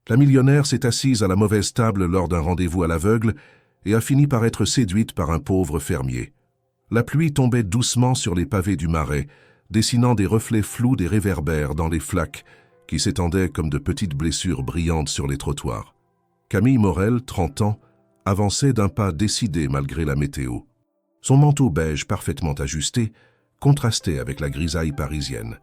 La millionnaire s'est assise à la mauvaise table lors d'un rendez-vous à l'aveugle et a fini par être séduite par un pauvre fermier. La pluie tombait doucement sur les pavés du marais, dessinant des reflets flous des réverbères dans les flaques qui s'étendaient comme de petites blessures brillantes sur les trottoirs. Camille Morel, 30 ans, avançait d'un pas décidé malgré la météo. Son manteau beige parfaitement ajusté contrastait avec la grisaille parisienne,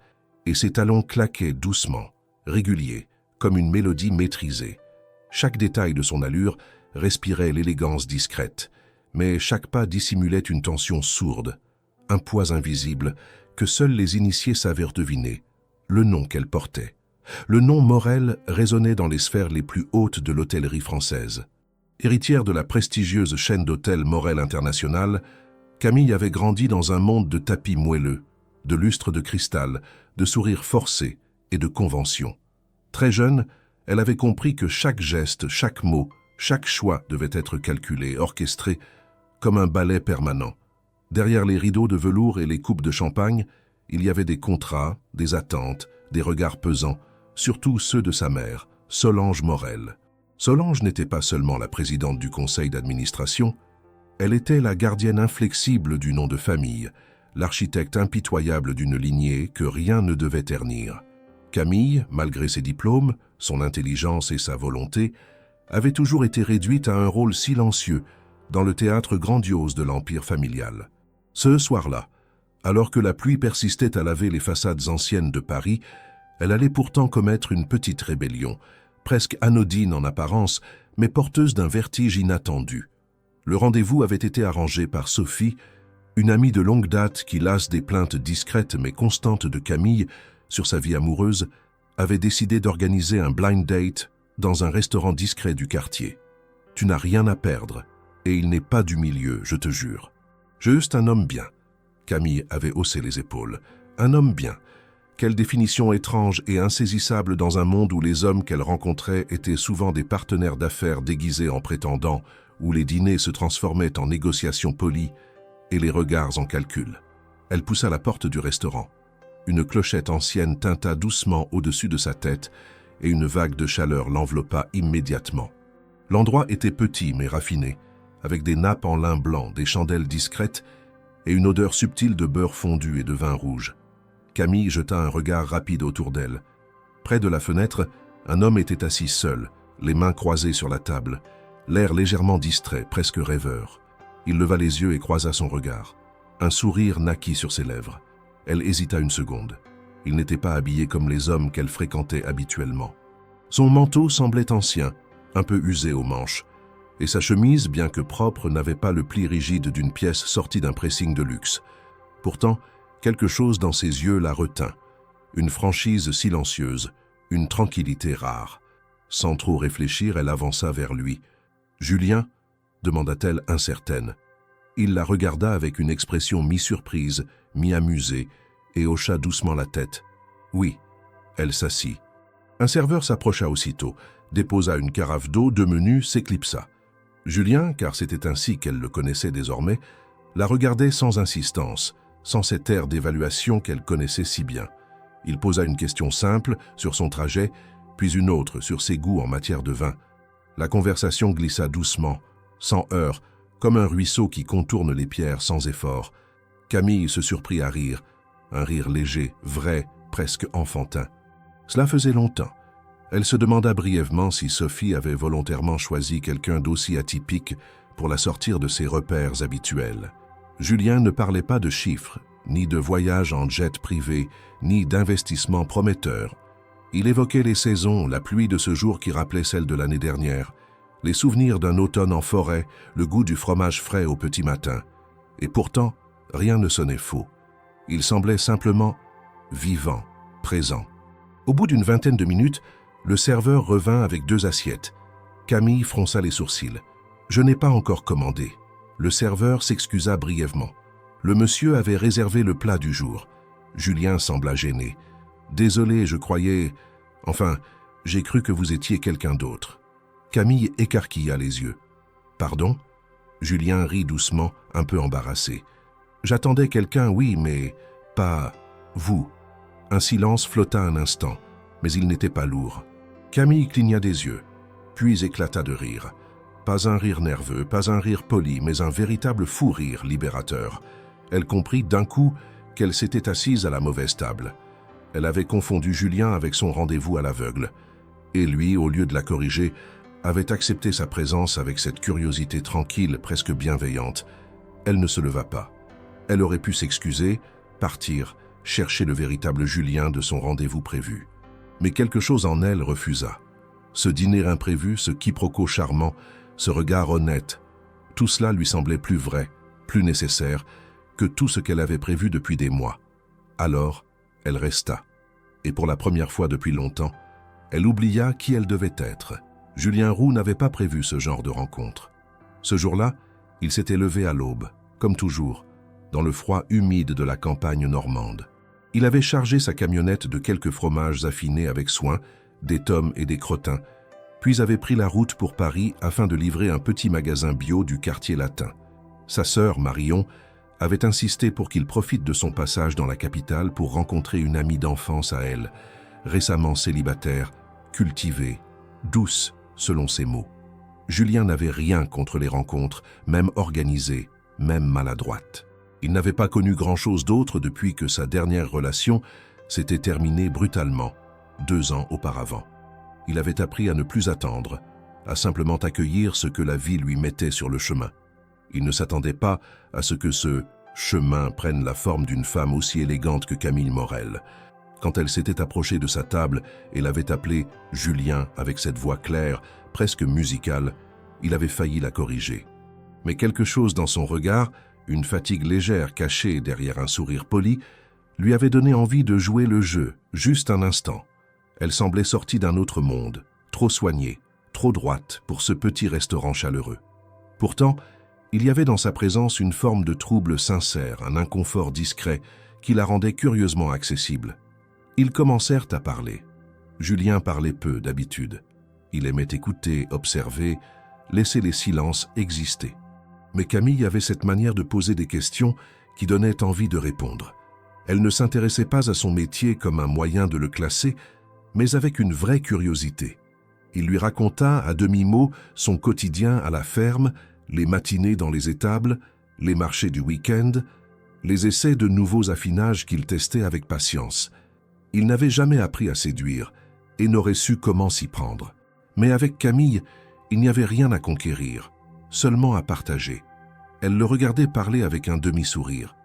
et ses talons claquaient doucement, réguliers, comme une mélodie maîtrisée. Chaque détail de son allure respirait l'élégance discrète, mais chaque pas dissimulait une tension sourde, un poids invisible que seuls les initiés savaient deviner, le nom qu'elle portait. Le nom Morel résonnait dans les sphères les plus hautes de l'hôtellerie française. Héritière de la prestigieuse chaîne d'hôtels Morel International, Camille avait grandi dans un monde de tapis moelleux, de lustres de cristal, de sourires forcés et de conventions. Très jeune, elle avait compris que chaque geste, chaque mot, chaque choix devait être calculé, orchestré, comme un ballet permanent. Derrière les rideaux de velours et les coupes de champagne, il y avait des contrats, des attentes, des regards pesants, surtout ceux de sa mère, Solange Morel. Solange n'était pas seulement la présidente du conseil d'administration, elle était la gardienne inflexible du nom de famille, l'architecte impitoyable d'une lignée que rien ne devait ternir. Camille, malgré ses diplômes, son intelligence et sa volonté, avait toujours été réduite à un rôle silencieux dans le théâtre grandiose de l'empire familial. Ce soir-là, alors que la pluie persistait à laver les façades anciennes de Paris, elle allait pourtant commettre une petite rébellion, presque anodine en apparence, mais porteuse d'un vertige inattendu. Le rendez-vous avait été arrangé par Sophie, une amie de longue date qui, lasse des plaintes discrètes mais constantes de Camille sur sa vie amoureuse, avait décidé d'organiser un blind date dans un restaurant discret du quartier. Tu n'as rien à perdre, et il n'est pas du milieu, je te jure. Juste un homme bien. Camille avait haussé les épaules. Un homme bien. Quelle définition étrange et insaisissable dans un monde où les hommes qu'elle rencontrait étaient souvent des partenaires d'affaires déguisés en prétendants, où les dîners se transformaient en négociations polies et les regards en calculs. Elle poussa la porte du restaurant. Une clochette ancienne tinta doucement au-dessus de sa tête et une vague de chaleur l'enveloppa immédiatement. L'endroit était petit mais raffiné, avec des nappes en lin blanc, des chandelles discrètes et une odeur subtile de beurre fondu et de vin rouge. Camille jeta un regard rapide autour d'elle. Près de la fenêtre, un homme était assis seul, les mains croisées sur la table, l'air légèrement distrait, presque rêveur. Il leva les yeux et croisa son regard. Un sourire naquit sur ses lèvres. Elle hésita une seconde. Il n'était pas habillé comme les hommes qu'elle fréquentait habituellement. Son manteau semblait ancien, un peu usé aux manches, et sa chemise, bien que propre, n'avait pas le pli rigide d'une pièce sortie d'un pressing de luxe. Pourtant, quelque chose dans ses yeux la retint. Une franchise silencieuse, une tranquillité rare. Sans trop réfléchir, elle avança vers lui. « Julien ?» demanda-t-elle incertaine. Il la regarda avec une expression mi-surprise, mi-amusée, et hocha doucement la tête. « Oui. » Elle s'assit. Un serveur s'approcha aussitôt, déposa une carafe d'eau, 2 menus, s'éclipsa. Julien, car c'était ainsi qu'elle le connaissait désormais, la regardait sans insistance, sans cet air d'évaluation qu'elle connaissait si bien. Il posa une question simple sur son trajet, puis une autre sur ses goûts en matière de vin. La conversation glissa doucement, sans heurts, comme un ruisseau qui contourne les pierres sans effort. Camille se surprit à rire, un rire léger, vrai, presque enfantin. Cela faisait longtemps. Elle se demanda brièvement si Sophie avait volontairement choisi quelqu'un d'aussi atypique pour la sortir de ses repères habituels. Julien ne parlait pas de chiffres, ni de voyages en jet privé, ni d'investissements prometteurs. Il évoquait les saisons, la pluie de ce jour qui rappelait celle de l'année dernière, les souvenirs d'un automne en forêt, le goût du fromage frais au petit matin. Et pourtant, rien ne sonnait faux. Il semblait simplement vivant, présent. Au bout d'une vingtaine de minutes, le serveur revint avec 2 assiettes. Camille fronça les sourcils. « Je n'ai pas encore commandé. » Le serveur s'excusa brièvement. Le monsieur avait réservé le plat du jour. Julien sembla gêné. « Désolé, je croyais... Enfin, j'ai cru que vous étiez quelqu'un d'autre. » Camille écarquilla les yeux. « Pardon ?» Julien rit doucement, un peu embarrassé. « J'attendais quelqu'un, oui, mais pas vous. » Un silence flotta un instant, mais il n'était pas lourd. Camille cligna des yeux, puis éclata de rire. Pas un rire nerveux, pas un rire poli, mais un véritable fou rire libérateur. Elle comprit d'un coup qu'elle s'était assise à la mauvaise table. Elle avait confondu Julien avec son rendez-vous à l'aveugle. Et lui, au lieu de la corriger, avait accepté sa présence avec cette curiosité tranquille, presque bienveillante. Elle ne se leva pas. Elle aurait pu s'excuser, partir, chercher le véritable Julien de son rendez-vous prévu. Mais quelque chose en elle refusa. Ce dîner imprévu, ce quiproquo charmant, ce regard honnête, tout cela lui semblait plus vrai, plus nécessaire que tout ce qu'elle avait prévu depuis des mois. Alors, elle resta. Et pour la première fois depuis longtemps, elle oublia qui elle devait être. Julien Roux n'avait pas prévu ce genre de rencontre. Ce jour-là, il s'était levé à l'aube, comme toujours, dans le froid humide de la campagne normande. Il avait chargé sa camionnette de quelques fromages affinés avec soin, des tomes et des crottins, puis avait pris la route pour Paris afin de livrer un petit magasin bio du quartier latin. Sa sœur, Marion, avait insisté pour qu'il profite de son passage dans la capitale pour rencontrer une amie d'enfance à elle, récemment célibataire, cultivée, douce, selon ses mots. Julien n'avait rien contre les rencontres, même organisées, même maladroites. Il n'avait pas connu grand-chose d'autre depuis que sa dernière relation s'était terminée brutalement, 2 ans auparavant. Il avait appris à ne plus attendre, à simplement accueillir ce que la vie lui mettait sur le chemin. Il ne s'attendait pas à ce que ce chemin prenne la forme d'une femme aussi élégante que Camille Morel. Quand elle s'était approchée de sa table et l'avait appelé Julien avec cette voix claire, presque musicale, il avait failli la corriger. Mais quelque chose dans son regard, une fatigue légère cachée derrière un sourire poli, lui avait donné envie de jouer le jeu, juste un instant. Elle semblait sortie d'un autre monde, trop soignée, trop droite pour ce petit restaurant chaleureux. Pourtant, il y avait dans sa présence une forme de trouble sincère, un inconfort discret qui la rendait curieusement accessible. Ils commencèrent à parler. Julien parlait peu d'habitude. Il aimait écouter, observer, laisser les silences exister. Mais Camille avait cette manière de poser des questions qui donnaient envie de répondre. Elle ne s'intéressait pas à son métier comme un moyen de le classer, mais avec une vraie curiosité. Il lui raconta à demi-mot son quotidien à la ferme, les matinées dans les étables, les marchés du week-end, les essais de nouveaux affinages qu'il testait avec patience. Il n'avait jamais appris à séduire et n'aurait su comment s'y prendre. Mais avec Camille, il n'y avait rien à conquérir, seulement à partager. Elle le regardait parler avec un demi-sourire.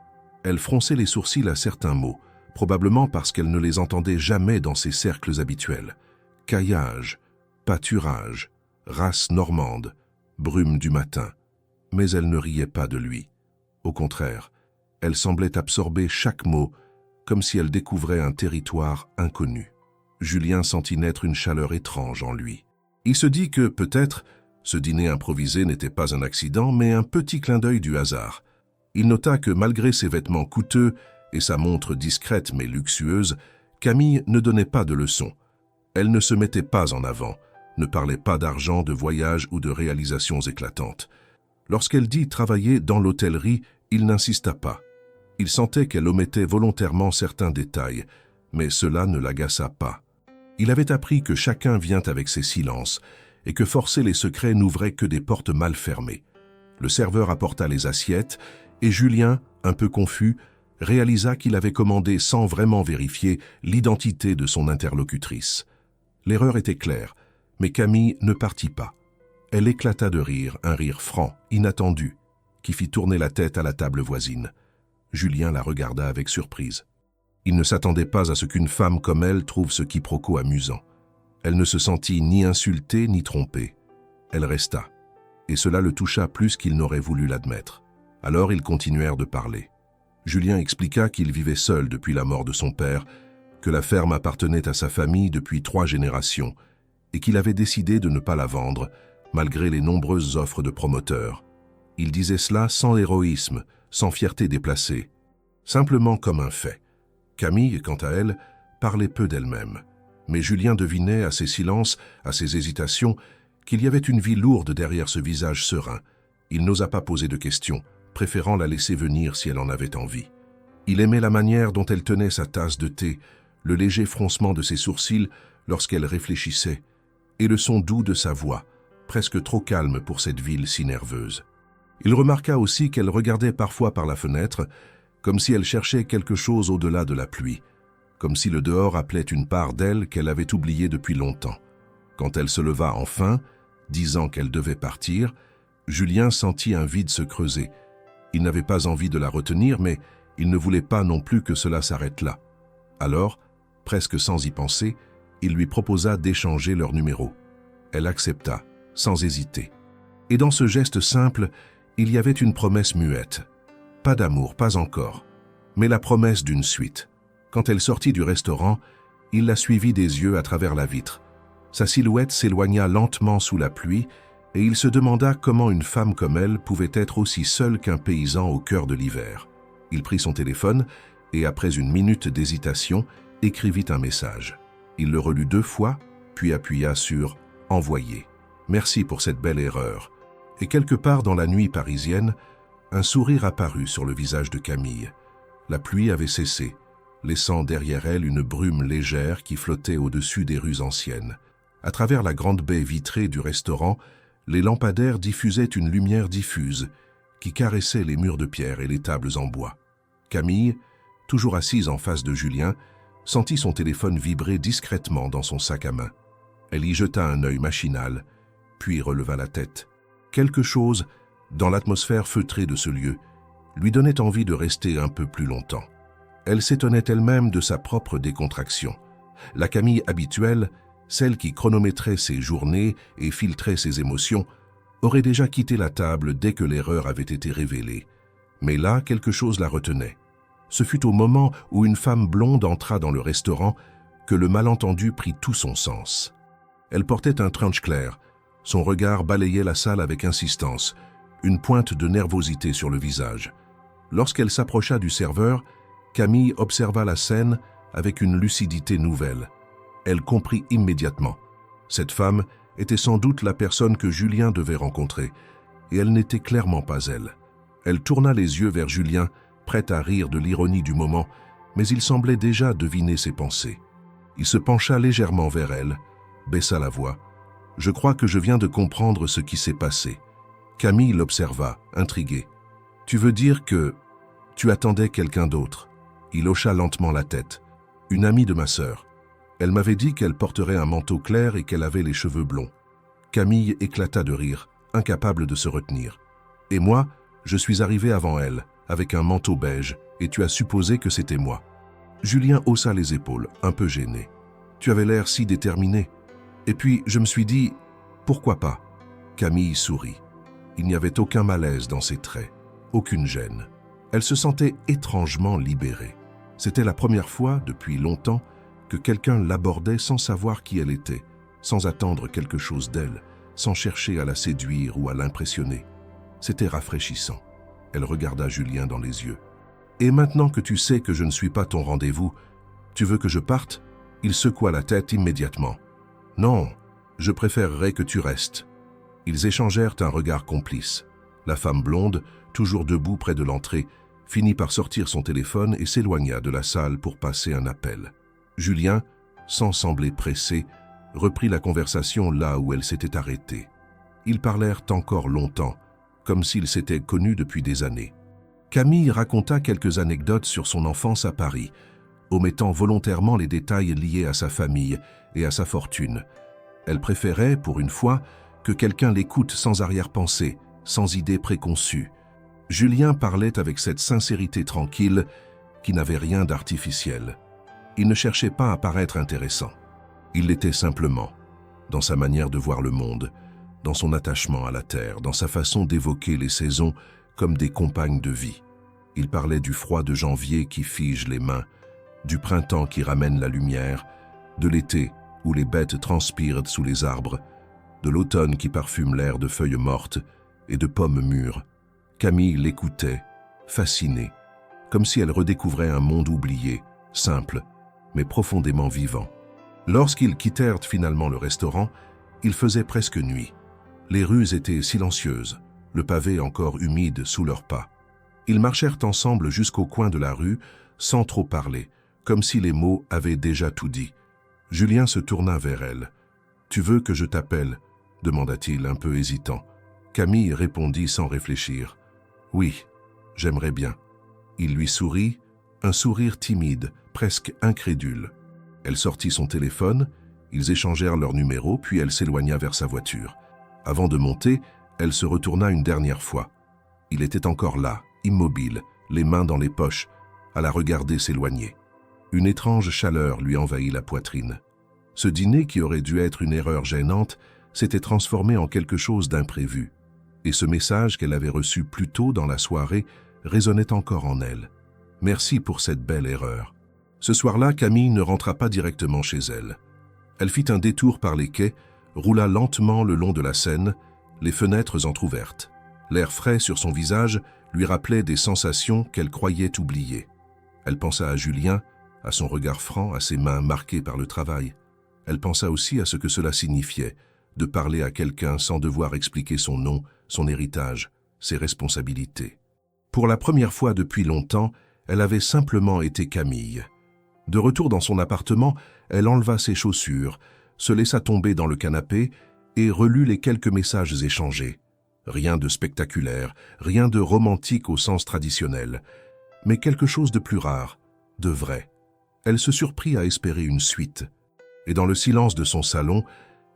Elle fronçait les sourcils à certains mots, probablement parce qu'elle ne les entendait jamais dans ses cercles habituels. Caillage, pâturage, race normande, brume du matin. Mais elle ne riait pas de lui. Au contraire, elle semblait absorber chaque mot, comme si elle découvrait un territoire inconnu. Julien sentit naître une chaleur étrange en lui. Il se dit que, peut-être, ce dîner improvisé n'était pas un accident, mais un petit clin d'œil du hasard. Il nota que malgré ses vêtements coûteux et sa montre discrète mais luxueuse, Camille ne donnait pas de leçons. Elle ne se mettait pas en avant, ne parlait pas d'argent, de voyage ou de réalisations éclatantes. Lorsqu'elle dit travailler dans l'hôtellerie, il n'insista pas. Il sentait qu'elle omettait volontairement certains détails, mais cela ne l'agaça pas. Il avait appris que chacun vient avec ses silences et que forcer les secrets n'ouvrait que des portes mal fermées. Le serveur apporta les assiettes et Julien, un peu confus, réalisa qu'il avait commandé sans vraiment vérifier l'identité de son interlocutrice. L'erreur était claire, mais Camille ne partit pas. Elle éclata de rire, un rire franc, inattendu, qui fit tourner la tête à la table voisine. Julien la regarda avec surprise. Il ne s'attendait pas à ce qu'une femme comme elle trouve ce quiproquo amusant. Elle ne se sentit ni insultée ni trompée. Elle resta, et cela le toucha plus qu'il n'aurait voulu l'admettre. Alors ils continuèrent de parler. Julien expliqua qu'il vivait seul depuis la mort de son père, que la ferme appartenait à sa famille depuis 3 générations, et qu'il avait décidé de ne pas la vendre, malgré les nombreuses offres de promoteurs. Il disait cela sans héroïsme, sans fierté déplacée, simplement comme un fait. Camille, quant à elle, parlait peu d'elle-même. Mais Julien devinait à ses silences, à ses hésitations, qu'il y avait une vie lourde derrière ce visage serein. Il n'osa pas poser de questions, préférant la laisser venir si elle en avait envie. Il aimait la manière dont elle tenait sa tasse de thé, le léger froncement de ses sourcils lorsqu'elle réfléchissait, et le son doux de sa voix, presque trop calme pour cette ville si nerveuse. Il remarqua aussi qu'elle regardait parfois par la fenêtre, comme si elle cherchait quelque chose au-delà de la pluie, comme si le dehors appelait une part d'elle qu'elle avait oubliée depuis longtemps. Quand elle se leva enfin, disant qu'elle devait partir, Julien sentit un vide se creuser. Il n'avait pas envie de la retenir, mais il ne voulait pas non plus que cela s'arrête là. Alors, presque sans y penser, il lui proposa d'échanger leurs numéros. Elle accepta, sans hésiter. Et dans ce geste simple, il y avait une promesse muette. Pas d'amour, pas encore, mais la promesse d'une suite. Quand elle sortit du restaurant, il la suivit des yeux à travers la vitre. Sa silhouette s'éloigna lentement sous la pluie et il se demanda comment une femme comme elle pouvait être aussi seule qu'un paysan au cœur de l'hiver. Il prit son téléphone et, après une minute d'hésitation, écrivit un message. Il le relut 2 fois, puis appuya sur « Envoyer ». Merci pour cette belle erreur. Et quelque part dans la nuit parisienne, un sourire apparut sur le visage de Camille. La pluie avait cessé, laissant derrière elle une brume légère qui flottait au-dessus des rues anciennes. À travers la grande baie vitrée du restaurant, les lampadaires diffusaient une lumière diffuse qui caressait les murs de pierre et les tables en bois. Camille, toujours assise en face de Julien, sentit son téléphone vibrer discrètement dans son sac à main. Elle y jeta un œil machinal, puis releva la tête. Quelque chose, dans l'atmosphère feutrée de ce lieu, lui donnait envie de rester un peu plus longtemps. Elle s'étonnait elle-même de sa propre décontraction. La Camille habituelle, celle qui chronométrait ses journées et filtrait ses émotions, aurait déjà quitté la table dès que l'erreur avait été révélée. Mais là, quelque chose la retenait. Ce fut au moment où une femme blonde entra dans le restaurant que le malentendu prit tout son sens. Elle portait un trench clair. Son regard balayait la salle avec insistance, une pointe de nervosité sur le visage. Lorsqu'elle s'approcha du serveur, Camille observa la scène avec une lucidité nouvelle. Elle comprit immédiatement. Cette femme était sans doute la personne que Julien devait rencontrer, et elle n'était clairement pas elle. Elle tourna les yeux vers Julien, prête à rire de l'ironie du moment, mais il semblait déjà deviner ses pensées. Il se pencha légèrement vers elle, baissa la voix. « Je crois que je viens de comprendre ce qui s'est passé. » Camille l'observa, intriguée. « Tu veux dire que tu attendais quelqu'un d'autre ?» Il hocha lentement la tête. « Une amie de ma sœur. Elle m'avait dit qu'elle porterait un manteau clair et qu'elle avait les cheveux blonds. » Camille éclata de rire, incapable de se retenir. « Et moi, je suis arrivé avant elle, avec un manteau beige, et tu as supposé que c'était moi. » Julien haussa les épaules, un peu gêné. « Tu avais l'air si déterminé. » Et puis, je me suis dit, pourquoi pas? Camille sourit. Il n'y avait aucun malaise dans ses traits, aucune gêne. Elle se sentait étrangement libérée. C'était la première fois, depuis longtemps, que quelqu'un l'abordait sans savoir qui elle était, sans attendre quelque chose d'elle, sans chercher à la séduire ou à l'impressionner. C'était rafraîchissant. Elle regarda Julien dans les yeux. « Et maintenant que tu sais que je ne suis pas ton rendez-vous, tu veux que je parte ?» Il secoua la tête immédiatement. « Non, je préférerais que tu restes. » Ils échangèrent un regard complice. La femme blonde, toujours debout près de l'entrée, finit par sortir son téléphone et s'éloigna de la salle pour passer un appel. Julien, sans sembler pressé, reprit la conversation là où elle s'était arrêtée. Ils parlèrent encore longtemps, comme s'ils s'étaient connus depuis des années. Camille raconta quelques anecdotes sur son enfance à Paris, omettant volontairement les détails liés à sa famille et à sa fortune. Elle préférait, pour une fois, que quelqu'un l'écoute sans arrière-pensée, sans idée préconçue. Julien parlait avec cette sincérité tranquille qui n'avait rien d'artificiel. Il ne cherchait pas à paraître intéressant. Il l'était simplement, dans sa manière de voir le monde, dans son attachement à la terre, dans sa façon d'évoquer les saisons comme des compagnes de vie. Il parlait du froid de janvier qui fige les mains, du printemps qui ramène la lumière, de l'été où les bêtes transpirent sous les arbres, de l'automne qui parfume l'air de feuilles mortes et de pommes mûres. Camille l'écoutait, fascinée, comme si elle redécouvrait un monde oublié, simple, mais profondément vivant. Lorsqu'ils quittèrent finalement le restaurant, il faisait presque nuit. Les rues étaient silencieuses, le pavé encore humide sous leurs pas. Ils marchèrent ensemble jusqu'au coin de la rue, sans trop parler, comme si les mots avaient déjà tout dit. Julien se tourna vers elle. « Tu veux que je t'appelle » demanda-t-il un peu hésitant. Camille répondit sans réfléchir. « Oui, j'aimerais bien. » Il lui sourit, un sourire timide, presque incrédule. Elle sortit son téléphone, ils échangèrent leur numéro, puis elle s'éloigna vers sa voiture. Avant de monter, elle se retourna une dernière fois. Il était encore là, immobile, les mains dans les poches, à la regarder s'éloigner. Une étrange chaleur lui envahit la poitrine. Ce dîner, qui aurait dû être une erreur gênante, s'était transformé en quelque chose d'imprévu. Et ce message qu'elle avait reçu plus tôt dans la soirée résonnait encore en elle. Merci pour cette belle erreur. Ce soir-là, Camille ne rentra pas directement chez elle. Elle fit un détour par les quais, roula lentement le long de la Seine, les fenêtres entr'ouvertes. L'air frais sur son visage lui rappelait des sensations qu'elle croyait oublier. Elle pensa à Julien, à son regard franc, à ses mains marquées par le travail. Elle pensa aussi à ce que cela signifiait, de parler à quelqu'un sans devoir expliquer son nom, son héritage, ses responsabilités. Pour la première fois depuis longtemps, elle avait simplement été Camille. De retour dans son appartement, elle enleva ses chaussures, se laissa tomber dans le canapé et relut les quelques messages échangés. Rien de spectaculaire, rien de romantique au sens traditionnel, mais quelque chose de plus rare, de vrai. Elle se surprit à espérer une suite. Et dans le silence de son salon,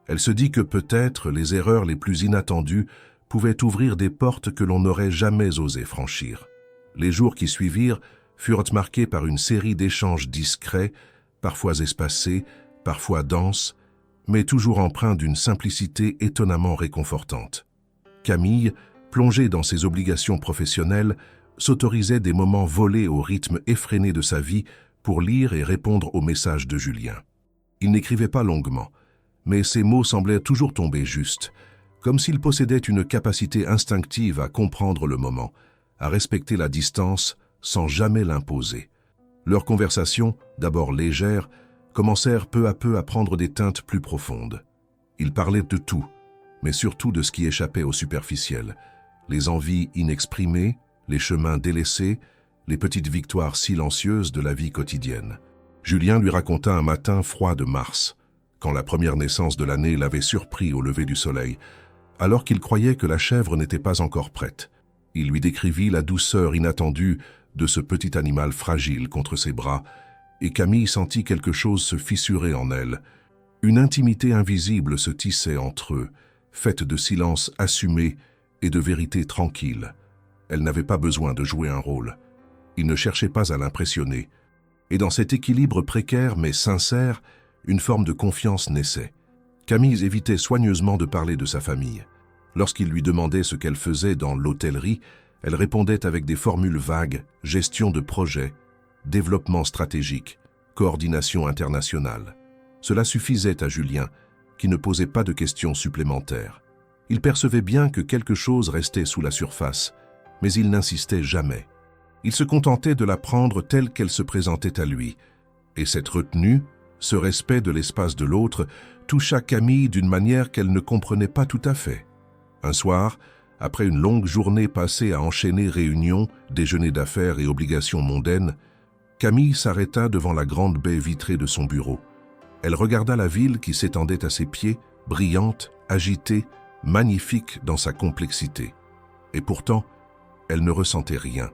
elle se dit que peut-être les erreurs les plus inattendues pouvaient ouvrir des portes que l'on n'aurait jamais osé franchir. Les jours qui suivirent furent marqués par une série d'échanges discrets, parfois espacés, parfois denses, mais toujours empreints d'une simplicité étonnamment réconfortante. Camille, plongée dans ses obligations professionnelles, s'autorisait des moments volés au rythme effréné de sa vie pour lire et répondre aux messages de Julien. Il n'écrivait pas longuement, mais ses mots semblaient toujours tomber justes, comme s'il possédait une capacité instinctive à comprendre le moment, à respecter la distance sans jamais l'imposer. Leurs conversations, d'abord légères, commencèrent peu à peu à prendre des teintes plus profondes. Ils parlaient de tout, mais surtout de ce qui échappait au superficiel, les envies inexprimées, les chemins délaissés, les petites victoires silencieuses de la vie quotidienne. Julien lui raconta un matin froid de mars, quand la première naissance de l'année l'avait surpris au lever du soleil, alors qu'il croyait que la chèvre n'était pas encore prête. Il lui décrivit la douceur inattendue de ce petit animal fragile contre ses bras, et Camille sentit quelque chose se fissurer en elle. Une intimité invisible se tissait entre eux, faite de silence assumé et de vérité tranquille. Elle n'avait pas besoin de jouer un rôle. Il ne cherchait pas à l'impressionner. Et dans cet équilibre précaire mais sincère, une forme de confiance naissait. Camille évitait soigneusement de parler de sa famille. Lorsqu'il lui demandait ce qu'elle faisait dans l'hôtellerie, elle répondait avec des formules vagues, gestion de projet, développement stratégique, coordination internationale. Cela suffisait à Julien, qui ne posait pas de questions supplémentaires. Il percevait bien que quelque chose restait sous la surface, mais il n'insistait jamais. Il se contentait de la prendre telle qu'elle se présentait à lui, et cette retenue, ce respect de l'espace de l'autre, toucha Camille d'une manière qu'elle ne comprenait pas tout à fait. Un soir, après une longue journée passée à enchaîner réunions, déjeuners d'affaires et obligations mondaines, Camille s'arrêta devant la grande baie vitrée de son bureau. Elle regarda la ville qui s'étendait à ses pieds, brillante, agitée, magnifique dans sa complexité. Et pourtant, elle ne ressentait rien.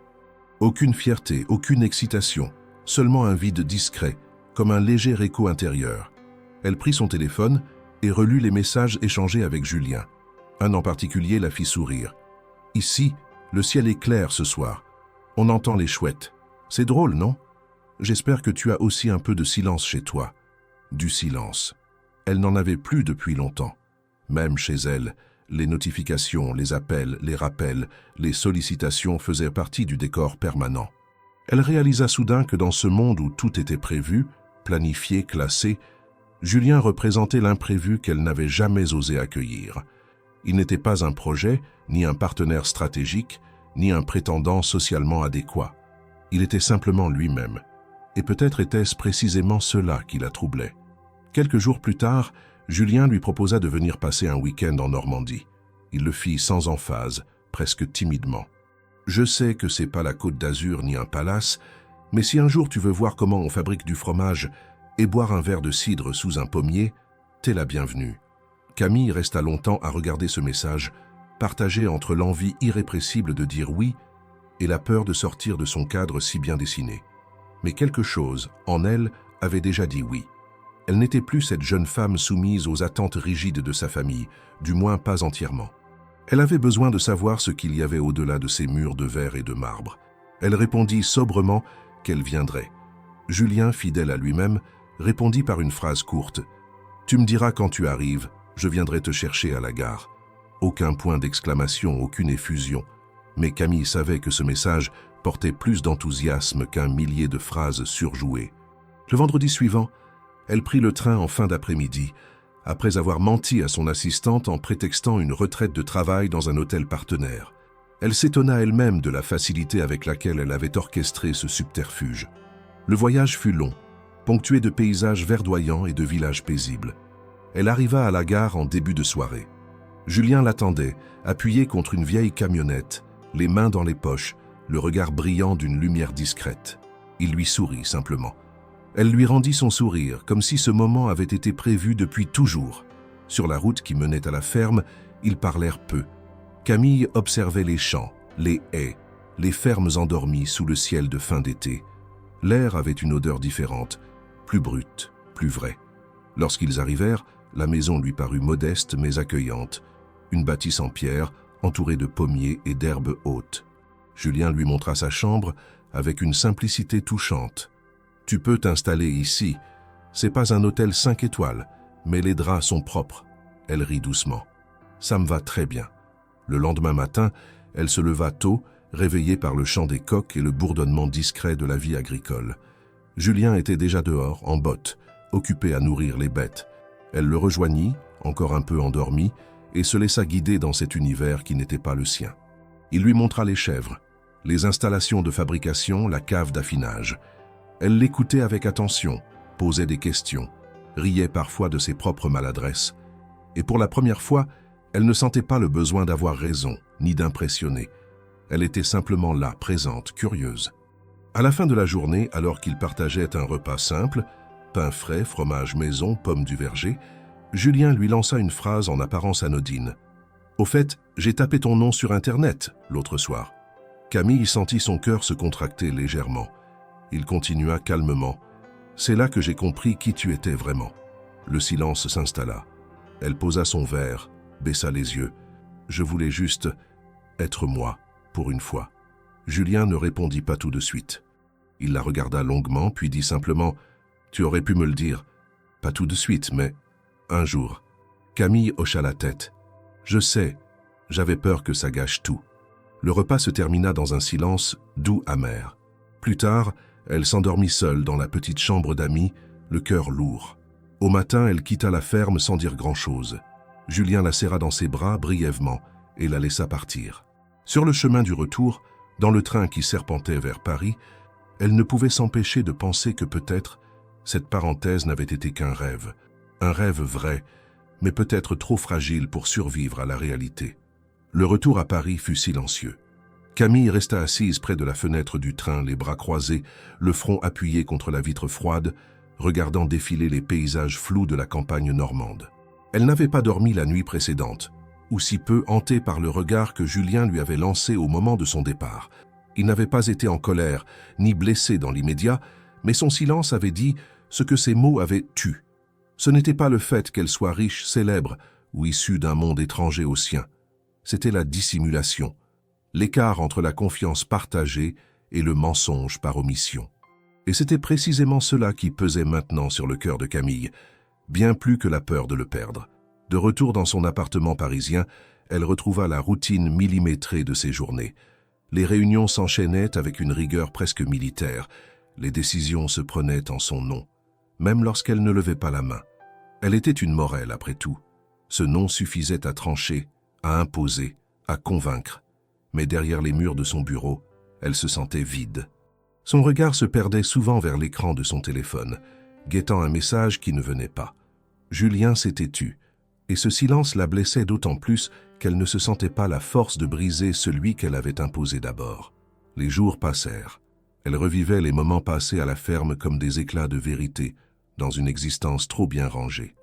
Aucune fierté, aucune excitation, seulement un vide discret, comme un léger écho intérieur. Elle prit son téléphone et relut les messages échangés avec Julien. Un en particulier la fit sourire. « Ici, le ciel est clair ce soir. On entend les chouettes. C'est drôle, non? J'espère que tu as aussi un peu de silence chez toi. » Du silence. Elle n'en avait plus depuis longtemps. Même chez elle, les notifications, les appels, les rappels, les sollicitations faisaient partie du décor permanent. Elle réalisa soudain que dans ce monde où tout était prévu, planifié, classé, Julien représentait l'imprévu qu'elle n'avait jamais osé accueillir. Il n'était pas un projet, ni un partenaire stratégique, ni un prétendant socialement adéquat. Il était simplement lui-même. Et peut-être était-ce précisément cela qui la troublait. Quelques jours plus tard, Julien lui proposa de venir passer un week-end en Normandie. Il le fit sans emphase, presque timidement. « Je sais que c'est pas la Côte d'Azur ni un palace, mais si un jour tu veux voir comment on fabrique du fromage et boire un verre de cidre sous un pommier, t'es la bienvenue. Camille resta longtemps à regarder ce message, partagé entre l'envie irrépressible de dire oui et la peur de sortir de son cadre si bien dessiné. Mais quelque chose, en elle, avait déjà dit oui. Elle n'était plus cette jeune femme soumise aux attentes rigides de sa famille, du moins pas entièrement. Elle avait besoin de savoir ce qu'il y avait au-delà de ces murs de verre et de marbre. Elle répondit sobrement qu'elle viendrait. Julien, fidèle à lui-même, répondit par une phrase courte. « Tu me diras quand tu arrives, je viendrai te chercher à la gare. » Aucun point d'exclamation, aucune effusion. Mais Camille savait que ce message portait plus d'enthousiasme qu'un millier de phrases surjouées. Le vendredi suivant, elle prit le train en fin d'après-midi, après avoir menti à son assistante en prétextant une retraite de travail dans un hôtel partenaire. Elle s'étonna elle-même de la facilité avec laquelle elle avait orchestré ce subterfuge. Le voyage fut long, ponctué de paysages verdoyants et de villages paisibles. Elle arriva à la gare en début de soirée. Julien l'attendait, appuyé contre une vieille camionnette, les mains dans les poches, le regard brillant d'une lumière discrète. Il lui sourit simplement. Elle lui rendit son sourire, comme si ce moment avait été prévu depuis toujours. Sur la route qui menait à la ferme, ils parlèrent peu. Camille observait les champs, les haies, les fermes endormies sous le ciel de fin d'été. L'air avait une odeur différente, plus brute, plus vraie. Lorsqu'ils arrivèrent, la maison lui parut modeste mais accueillante. Une bâtisse en pierre, entourée de pommiers et d'herbes hautes. Julien lui montra sa chambre avec une simplicité touchante. « Tu peux t'installer ici. C'est pas un hôtel 5 étoiles, mais les draps sont propres. » Elle rit doucement. « Ça me va très bien. » Le lendemain matin, elle se leva tôt, réveillée par le chant des coqs et le bourdonnement discret de la vie agricole. Julien était déjà dehors, en bottes, occupé à nourrir les bêtes. Elle le rejoignit, encore un peu endormi, et se laissa guider dans cet univers qui n'était pas le sien. Il lui montra les chèvres, les installations de fabrication, la cave d'affinage. Elle l'écoutait avec attention, posait des questions, riait parfois de ses propres maladresses. Et pour la première fois, elle ne sentait pas le besoin d'avoir raison, ni d'impressionner. Elle était simplement là, présente, curieuse. À la fin de la journée, alors qu'ils partageaient un repas simple, pain frais, fromage maison, pommes du verger, Julien lui lança une phrase en apparence anodine. « Au fait, j'ai tapé ton nom sur Internet l'autre soir. » Camille sentit son cœur se contracter légèrement. Il continua calmement. « C'est là que j'ai compris qui tu étais vraiment. » Le silence s'installa. Elle posa son verre, baissa les yeux. « Je voulais juste être moi, pour une fois. » Julien ne répondit pas tout de suite. Il la regarda longuement, puis dit simplement « Tu aurais pu me le dire. Pas tout de suite, mais un jour. » Camille hocha la tête. « Je sais, j'avais peur que ça gâche tout. » Le repas se termina dans un silence doux amer. Plus tard, elle s'endormit seule dans la petite chambre d'amis, le cœur lourd. Au matin, elle quitta la ferme sans dire grand-chose. Julien la serra dans ses bras brièvement et la laissa partir. Sur le chemin du retour, dans le train qui serpentait vers Paris, elle ne pouvait s'empêcher de penser que peut-être cette parenthèse n'avait été qu'un rêve. Un rêve vrai, mais peut-être trop fragile pour survivre à la réalité. Le retour à Paris fut silencieux. Camille resta assise près de la fenêtre du train, les bras croisés, le front appuyé contre la vitre froide, regardant défiler les paysages flous de la campagne normande. Elle n'avait pas dormi la nuit précédente, ou si peu hantée par le regard que Julien lui avait lancé au moment de son départ. Il n'avait pas été en colère, ni blessé dans l'immédiat, mais son silence avait dit ce que ses mots avaient tu. Ce n'était pas le fait qu'elle soit riche, célèbre, ou issue d'un monde étranger au sien. C'était la dissimulation, l'écart entre la confiance partagée et le mensonge par omission. Et c'était précisément cela qui pesait maintenant sur le cœur de Camille, bien plus que la peur de le perdre. De retour dans son appartement parisien, elle retrouva la routine millimétrée de ses journées. Les réunions s'enchaînaient avec une rigueur presque militaire. Les décisions se prenaient en son nom, même lorsqu'elle ne levait pas la main. Elle était une Morel, après tout. Ce nom suffisait à trancher, à imposer, à convaincre. Mais derrière les murs de son bureau, elle se sentait vide. Son regard se perdait souvent vers l'écran de son téléphone, guettant un message qui ne venait pas. Julien s'était tu, et ce silence la blessait d'autant plus qu'elle ne se sentait pas la force de briser celui qu'elle avait imposé d'abord. Les jours passèrent. Elle revivait les moments passés à la ferme comme des éclats de vérité, dans une existence trop bien rangée.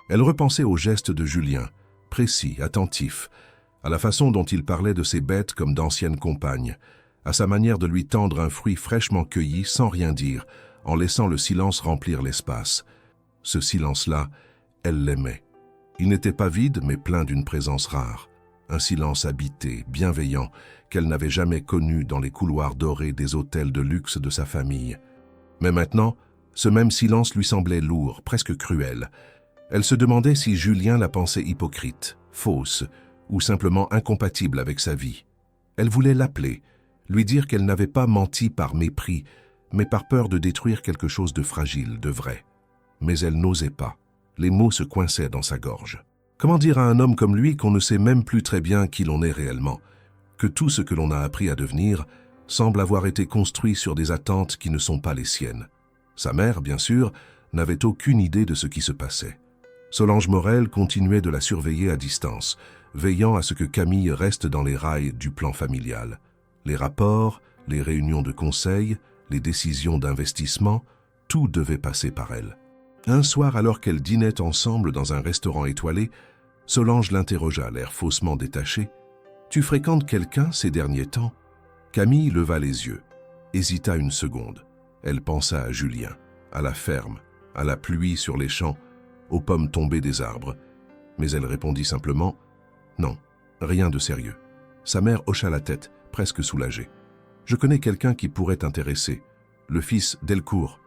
Elle repensait aux gestes de Julien, précis, attentif, à la façon dont il parlait de ses bêtes comme d'anciennes compagnes, à sa manière de lui tendre un fruit fraîchement cueilli sans rien dire, en laissant le silence remplir l'espace. Ce silence-là, elle l'aimait. Il n'était pas vide, mais plein d'une présence rare. Un silence habité, bienveillant, qu'elle n'avait jamais connu dans les couloirs dorés des hôtels de luxe de sa famille. Mais maintenant, ce même silence lui semblait lourd, presque cruel. Elle se demandait si Julien la pensait hypocrite, fausse, ou simplement incompatible avec sa vie. Elle voulait l'appeler, lui dire qu'elle n'avait pas menti par mépris, mais par peur de détruire quelque chose de fragile, de vrai. Mais elle n'osait pas. Les mots se coinçaient dans sa gorge. Comment dire à un homme comme lui qu'on ne sait même plus très bien qui l'on est réellement, que tout ce que l'on a appris à devenir semble avoir été construit sur des attentes qui ne sont pas les siennes. Sa mère, bien sûr, n'avait aucune idée de ce qui se passait. Solange Morel continuait de la surveiller à distance, veillant à ce que Camille reste dans les rails du plan familial. Les rapports, les réunions de conseil, les décisions d'investissement, tout devait passer par elle. Un soir, alors qu'elles dînaient ensemble dans un restaurant étoilé, Solange l'interrogea, l'air faussement détaché. « Tu fréquentes quelqu'un ces derniers temps ?» Camille leva les yeux, hésita une seconde. Elle pensa à Julien, à la ferme, à la pluie sur les champs, aux pommes tombées des arbres. Mais elle répondit simplement « Non, rien de sérieux. » Sa mère hocha la tête, presque soulagée. « Je connais quelqu'un qui pourrait t'intéresser, le fils Delcourt.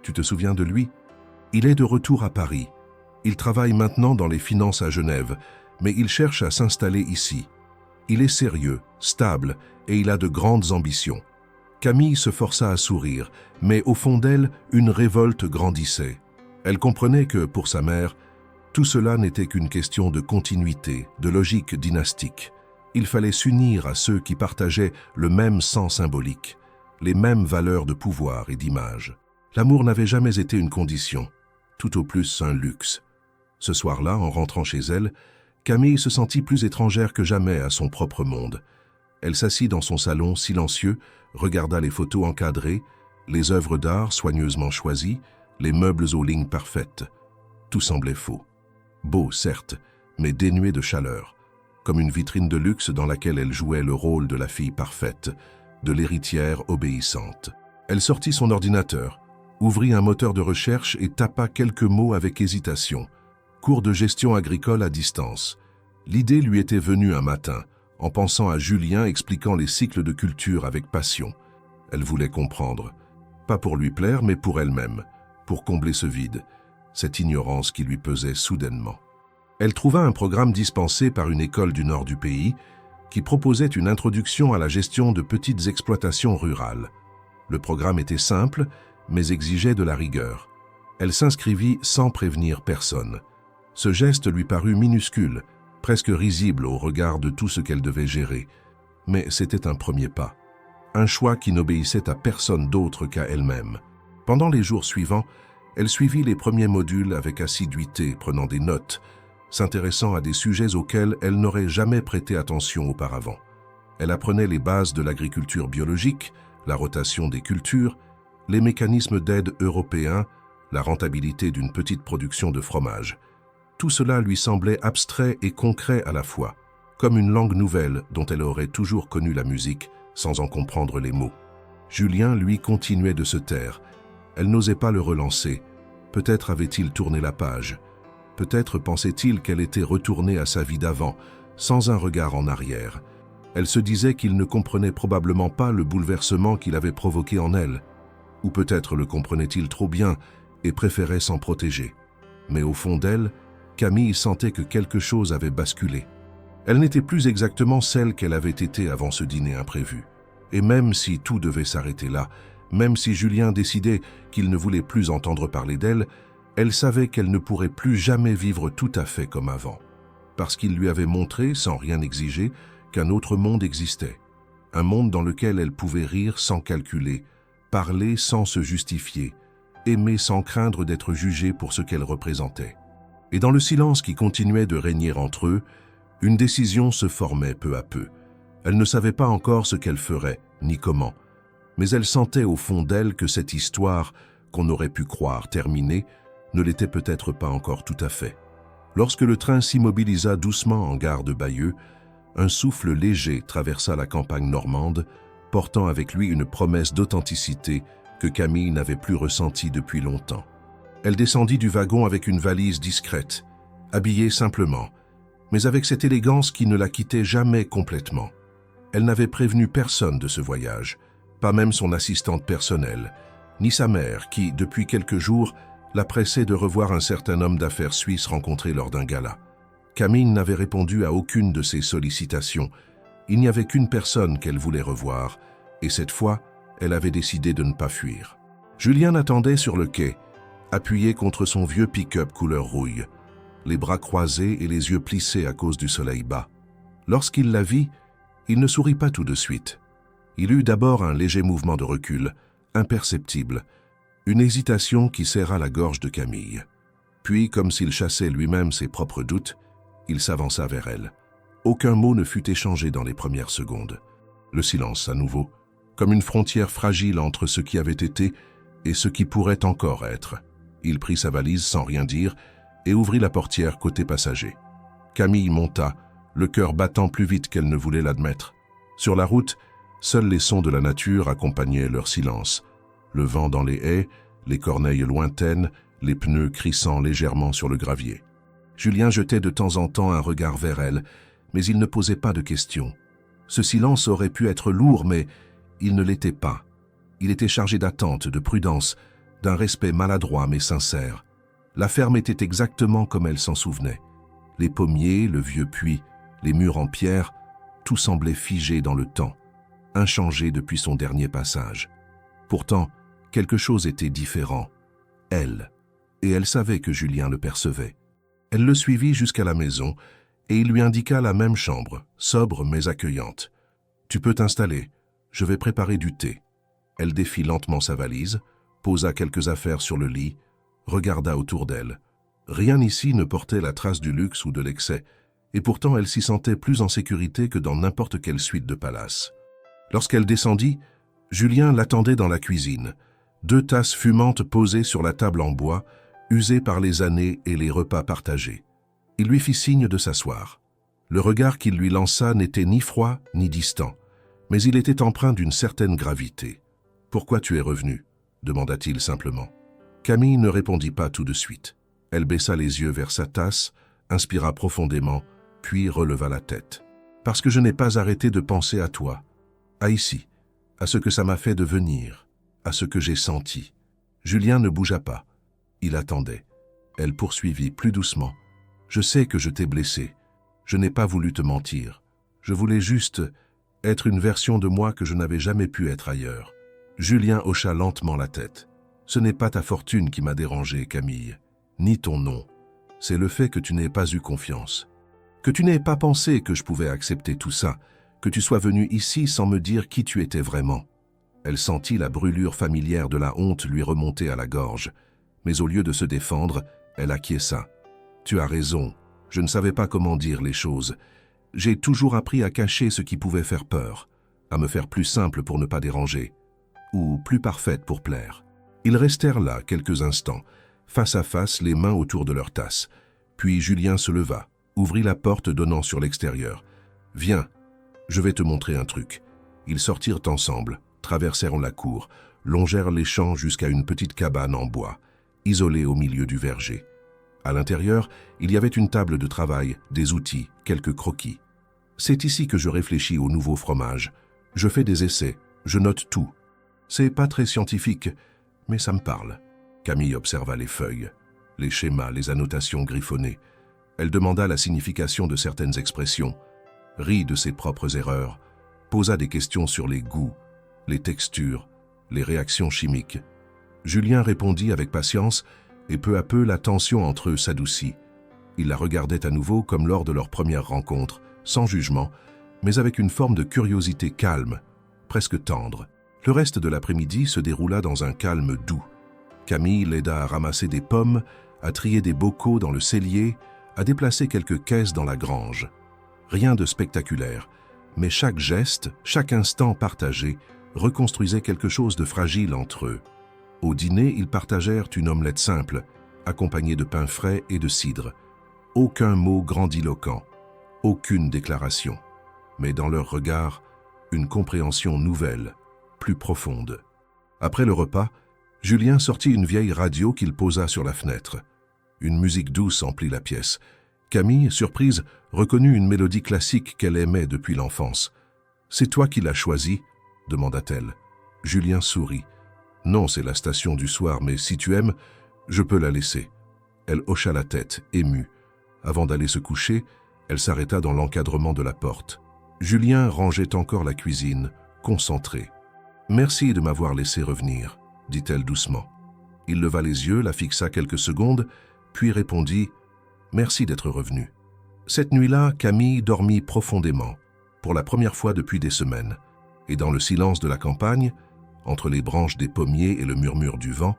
Tu te souviens de lui ? Il est de retour à Paris. Il travaille maintenant dans les finances à Genève, mais il cherche à s'installer ici. Il est sérieux, stable, et il a de grandes ambitions. » Camille se força à sourire, mais au fond d'elle, une révolte grandissait. Elle comprenait que, pour sa mère, tout cela n'était qu'une question de continuité, de logique dynastique. Il fallait s'unir à ceux qui partageaient le même sens symbolique, les mêmes valeurs de pouvoir et d'image. L'amour n'avait jamais été une condition, tout au plus un luxe. Ce soir-là, en rentrant chez elle, Camille se sentit plus étrangère que jamais à son propre monde. Elle s'assit dans son salon silencieux, regarda les photos encadrées, les œuvres d'art soigneusement choisies, les meubles aux lignes parfaites. Tout semblait faux. Beau, certes, mais dénué de chaleur, comme une vitrine de luxe dans laquelle elle jouait le rôle de la fille parfaite, de l'héritière obéissante. Elle sortit son ordinateur, ouvrit un moteur de recherche et tapa quelques mots avec hésitation. Cours de gestion agricole à distance. L'idée lui était venue un matin, en pensant à Julien expliquant les cycles de culture avec passion. Elle voulait comprendre, pas pour lui plaire, mais pour elle-même, pour combler ce vide, cette ignorance qui lui pesait soudainement. Elle trouva un programme dispensé par une école du nord du pays qui proposait une introduction à la gestion de petites exploitations rurales. Le programme était simple, mais exigeait de la rigueur. Elle s'inscrivit sans prévenir personne. Ce geste lui parut minuscule, presque risible au regard de tout ce qu'elle devait gérer. Mais c'était un premier pas. Un choix qui n'obéissait à personne d'autre qu'à elle-même. Pendant les jours suivants, elle suivit les premiers modules avec assiduité, prenant des notes, s'intéressant à des sujets auxquels elle n'aurait jamais prêté attention auparavant. Elle apprenait les bases de l'agriculture biologique, la rotation des cultures, les mécanismes d'aide européens, la rentabilité d'une petite production de fromage. Tout cela lui semblait abstrait et concret à la fois, comme une langue nouvelle dont elle aurait toujours connu la musique sans en comprendre les mots. Julien, lui, continuait de se taire. Elle n'osait pas le relancer. Peut-être avait-il tourné la page. Peut-être pensait-il qu'elle était retournée à sa vie d'avant, sans un regard en arrière. Elle se disait qu'il ne comprenait probablement pas le bouleversement qu'il avait provoqué en elle. Ou peut-être le comprenait-il trop bien et préférait s'en protéger. Mais au fond d'elle, Camille sentait que quelque chose avait basculé. Elle n'était plus exactement celle qu'elle avait été avant ce dîner imprévu. Et même si tout devait s'arrêter là, même si Julien décidait qu'il ne voulait plus entendre parler d'elle, elle savait qu'elle ne pourrait plus jamais vivre tout à fait comme avant. Parce qu'il lui avait montré, sans rien exiger, qu'un autre monde existait. Un monde dans lequel elle pouvait rire sans calculer, parler sans se justifier, aimer sans craindre d'être jugée pour ce qu'elle représentait. Et dans le silence qui continuait de régner entre eux, une décision se formait peu à peu. Elle ne savait pas encore ce qu'elle ferait, ni comment. Mais elle sentait au fond d'elle que cette histoire, qu'on aurait pu croire terminée, ne l'était peut-être pas encore tout à fait. Lorsque le train s'immobilisa doucement en gare de Bayeux, un souffle léger traversa la campagne normande, portant avec lui une promesse d'authenticité que Camille n'avait plus ressentie depuis longtemps. Elle descendit du wagon avec une valise discrète, habillée simplement, mais avec cette élégance qui ne la quittait jamais complètement. Elle n'avait prévenu personne de ce voyage, pas même son assistante personnelle, ni sa mère qui, depuis quelques jours, la pressait de revoir un certain homme d'affaires suisse rencontré lors d'un gala. Camille n'avait répondu à aucune de ses sollicitations. Il n'y avait qu'une personne qu'elle voulait revoir, et cette fois, elle avait décidé de ne pas fuir. Julien attendait sur le quai, appuyé contre son vieux pick-up couleur rouille, les bras croisés et les yeux plissés à cause du soleil bas. Lorsqu'il la vit, il ne sourit pas tout de suite. Il eut d'abord un léger mouvement de recul, imperceptible, une hésitation qui serra la gorge de Camille. Puis, comme s'il chassait lui-même ses propres doutes, il s'avança vers elle. Aucun mot ne fut échangé dans les premières secondes. Le silence à nouveau, comme une frontière fragile entre ce qui avait été et ce qui pourrait encore être. Il prit sa valise sans rien dire et ouvrit la portière côté passager. Camille monta, le cœur battant plus vite qu'elle ne voulait l'admettre. Sur la route, seuls les sons de la nature accompagnaient leur silence. Le vent dans les haies, les corneilles lointaines, les pneus crissant légèrement sur le gravier. Julien jetait de temps en temps un regard vers elle, mais il ne posait pas de questions. Ce silence aurait pu être lourd, mais il ne l'était pas. Il était chargé d'attente, de prudence, d'un respect maladroit mais sincère. La ferme était exactement comme elle s'en souvenait. Les pommiers, le vieux puits, les murs en pierre, tout semblait figé dans le temps, inchangé depuis son dernier passage. Pourtant, quelque chose était différent. Elle. Et elle savait que Julien le percevait. Elle le suivit jusqu'à la maison et il lui indiqua la même chambre, sobre mais accueillante. « Tu peux t'installer, je vais préparer du thé. » Elle défit lentement sa valise, posa quelques affaires sur le lit, regarda autour d'elle. Rien ici ne portait la trace du luxe ou de l'excès, et pourtant elle s'y sentait plus en sécurité que dans n'importe quelle suite de palace. Lorsqu'elle descendit, Julien l'attendait dans la cuisine, 2 tasses fumantes posées sur la table en bois, usées par les années et les repas partagés. Il lui fit signe de s'asseoir. Le regard qu'il lui lança n'était ni froid ni distant, mais il était empreint d'une certaine gravité. « Pourquoi tu es revenu ?» demanda-t-il simplement. Camille ne répondit pas tout de suite. Elle baissa les yeux vers sa tasse, inspira profondément, puis releva la tête. « Parce que je n'ai pas arrêté de penser à toi, à ici, à ce que ça m'a fait devenir, à ce que j'ai senti. » Julien ne bougea pas. Il attendait. Elle poursuivit plus doucement. « Je sais que je t'ai blessé. Je n'ai pas voulu te mentir. Je voulais juste être une version de moi que je n'avais jamais pu être ailleurs. » Julien hocha lentement la tête. « Ce n'est pas ta fortune qui m'a dérangé, Camille, ni ton nom. C'est le fait que tu n'aies pas eu confiance. Que tu n'aies pas pensé que je pouvais accepter tout ça, que tu sois venu ici sans me dire qui tu étais vraiment. » Elle sentit la brûlure familière de la honte lui remonter à la gorge. Mais au lieu de se défendre, elle acquiesça. « Tu as raison, je ne savais pas comment dire les choses. J'ai toujours appris à cacher ce qui pouvait faire peur, à me faire plus simple pour ne pas déranger, ou plus parfaite pour plaire. » Ils restèrent là quelques instants, face à face, les mains autour de leur tasse. Puis Julien se leva, ouvrit la porte donnant sur l'extérieur. « Viens, je vais te montrer un truc. » Ils sortirent ensemble, traversèrent la cour, longèrent les champs jusqu'à une petite cabane en bois, isolée au milieu du verger. À l'intérieur, il y avait une table de travail, des outils, quelques croquis. « C'est ici que je réfléchis au nouveau fromage. Je fais des essais, je note tout. C'est pas très scientifique, mais ça me parle. » Camille observa les feuilles, les schémas, les annotations griffonnées. Elle demanda la signification de certaines expressions, rit de ses propres erreurs, posa des questions sur les goûts, les textures, les réactions chimiques. Julien répondit avec patience et peu à peu la tension entre eux s'adoucit. Il la regardait à nouveau comme lors de leur première rencontre, sans jugement, mais avec une forme de curiosité calme, presque tendre. Le reste de l'après-midi se déroula dans un calme doux. Camille l'aida à ramasser des pommes, à trier des bocaux dans le cellier, à déplacer quelques caisses dans la grange. Rien de spectaculaire, mais chaque geste, chaque instant partagé, reconstruisait quelque chose de fragile entre eux. Au dîner, ils partagèrent une omelette simple, accompagnée de pain frais et de cidre. Aucun mot grandiloquent, aucune déclaration, mais dans leur regard, une compréhension nouvelle, plus profonde. Après le repas, Julien sortit une vieille radio qu'il posa sur la fenêtre. Une musique douce emplit la pièce. Camille, surprise, reconnut une mélodie classique qu'elle aimait depuis l'enfance. « C'est toi qui l'as choisie ?» demanda-t-elle. Julien sourit. « Non, c'est la station du soir, mais si tu aimes, je peux la laisser. » Elle hocha la tête, émue. Avant d'aller se coucher, elle s'arrêta dans l'encadrement de la porte. Julien rangeait encore la cuisine, concentré. « Merci de m'avoir laissé revenir, » dit-elle doucement. Il leva les yeux, la fixa quelques secondes, puis répondit « Merci d'être revenu. » Cette nuit-là, Camille dormit profondément, pour la première fois depuis des semaines, et dans le silence de la campagne, entre les branches des pommiers et le murmure du vent,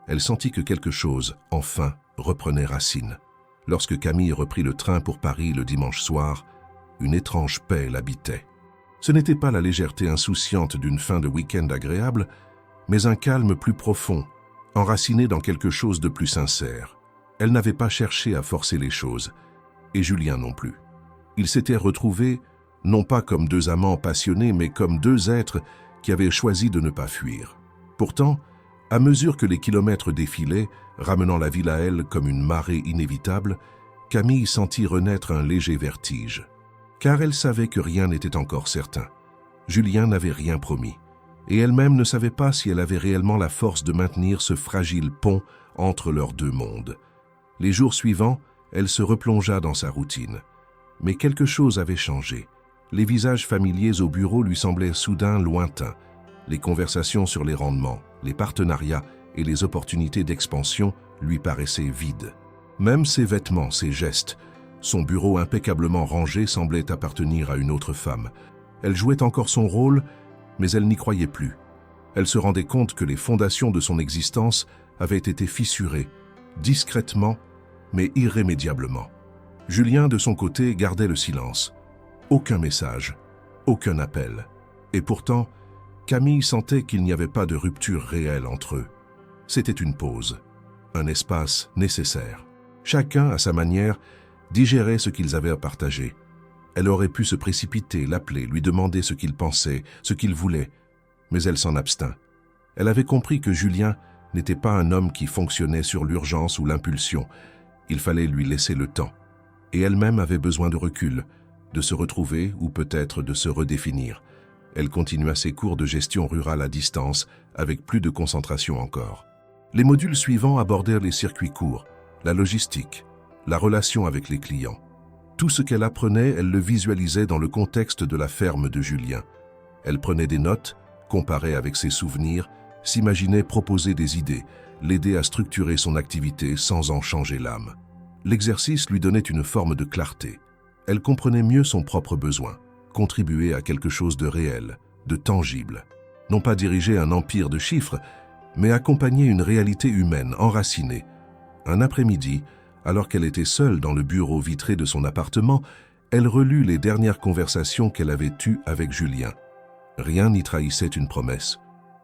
elle sentit que quelque chose, enfin, reprenait racine. Lorsque Camille reprit le train pour Paris le dimanche soir, une étrange paix l'habitait. Ce n'était pas la légèreté insouciante d'une fin de week-end agréable, mais un calme plus profond, enraciné dans quelque chose de plus sincère. Elle n'avait pas cherché à forcer les choses, et Julien non plus. Ils s'étaient retrouvés, non pas comme deux amants passionnés, mais comme deux êtres qui avaient choisi de ne pas fuir. Pourtant, à mesure que les kilomètres défilaient, ramenant la ville à elle comme une marée inévitable, Camille sentit renaître un léger vertige. Car elle savait que rien n'était encore certain. Julien n'avait rien promis, et elle-même ne savait pas si elle avait réellement la force de maintenir ce fragile pont entre leurs deux mondes. Les jours suivants, elle se replongea dans sa routine. Mais quelque chose avait changé. Les visages familiers au bureau lui semblaient soudain lointains. Les conversations sur les rendements, les partenariats et les opportunités d'expansion lui paraissaient vides. Même ses vêtements, ses gestes, son bureau impeccablement rangé semblait appartenir à une autre femme. Elle jouait encore son rôle, mais elle n'y croyait plus. Elle se rendait compte que les fondations de son existence avaient été fissurées, discrètement, mais irrémédiablement. Julien, de son côté, gardait le silence. Aucun message, aucun appel. Et pourtant, Camille sentait qu'il n'y avait pas de rupture réelle entre eux. C'était une pause, un espace nécessaire. Chacun, à sa manière, digérait ce qu'ils avaient à partager. Elle aurait pu se précipiter, l'appeler, lui demander ce qu'il pensait, ce qu'il voulait, mais elle s'en abstint. Elle avait compris que Julien n'était pas un homme qui fonctionnait sur l'urgence ou l'impulsion. Il fallait lui laisser le temps. Et elle-même avait besoin de recul, de se retrouver ou peut-être de se redéfinir. Elle continua ses cours de gestion rurale à distance, avec plus de concentration encore. Les modules suivants abordèrent les circuits courts, la logistique, la relation avec les clients. Tout ce qu'elle apprenait, elle le visualisait dans le contexte de la ferme de Julien. Elle prenait des notes, comparait avec ses souvenirs, s'imaginait proposer des idées, l'aider à structurer son activité sans en changer l'âme. L'exercice lui donnait une forme de clarté. Elle comprenait mieux son propre besoin, contribuer à quelque chose de réel, de tangible. Non pas diriger un empire de chiffres, mais accompagner une réalité humaine enracinée. Un après-midi, alors qu'elle était seule dans le bureau vitré de son appartement, elle relut les dernières conversations qu'elle avait eues avec Julien. Rien n'y trahissait une promesse.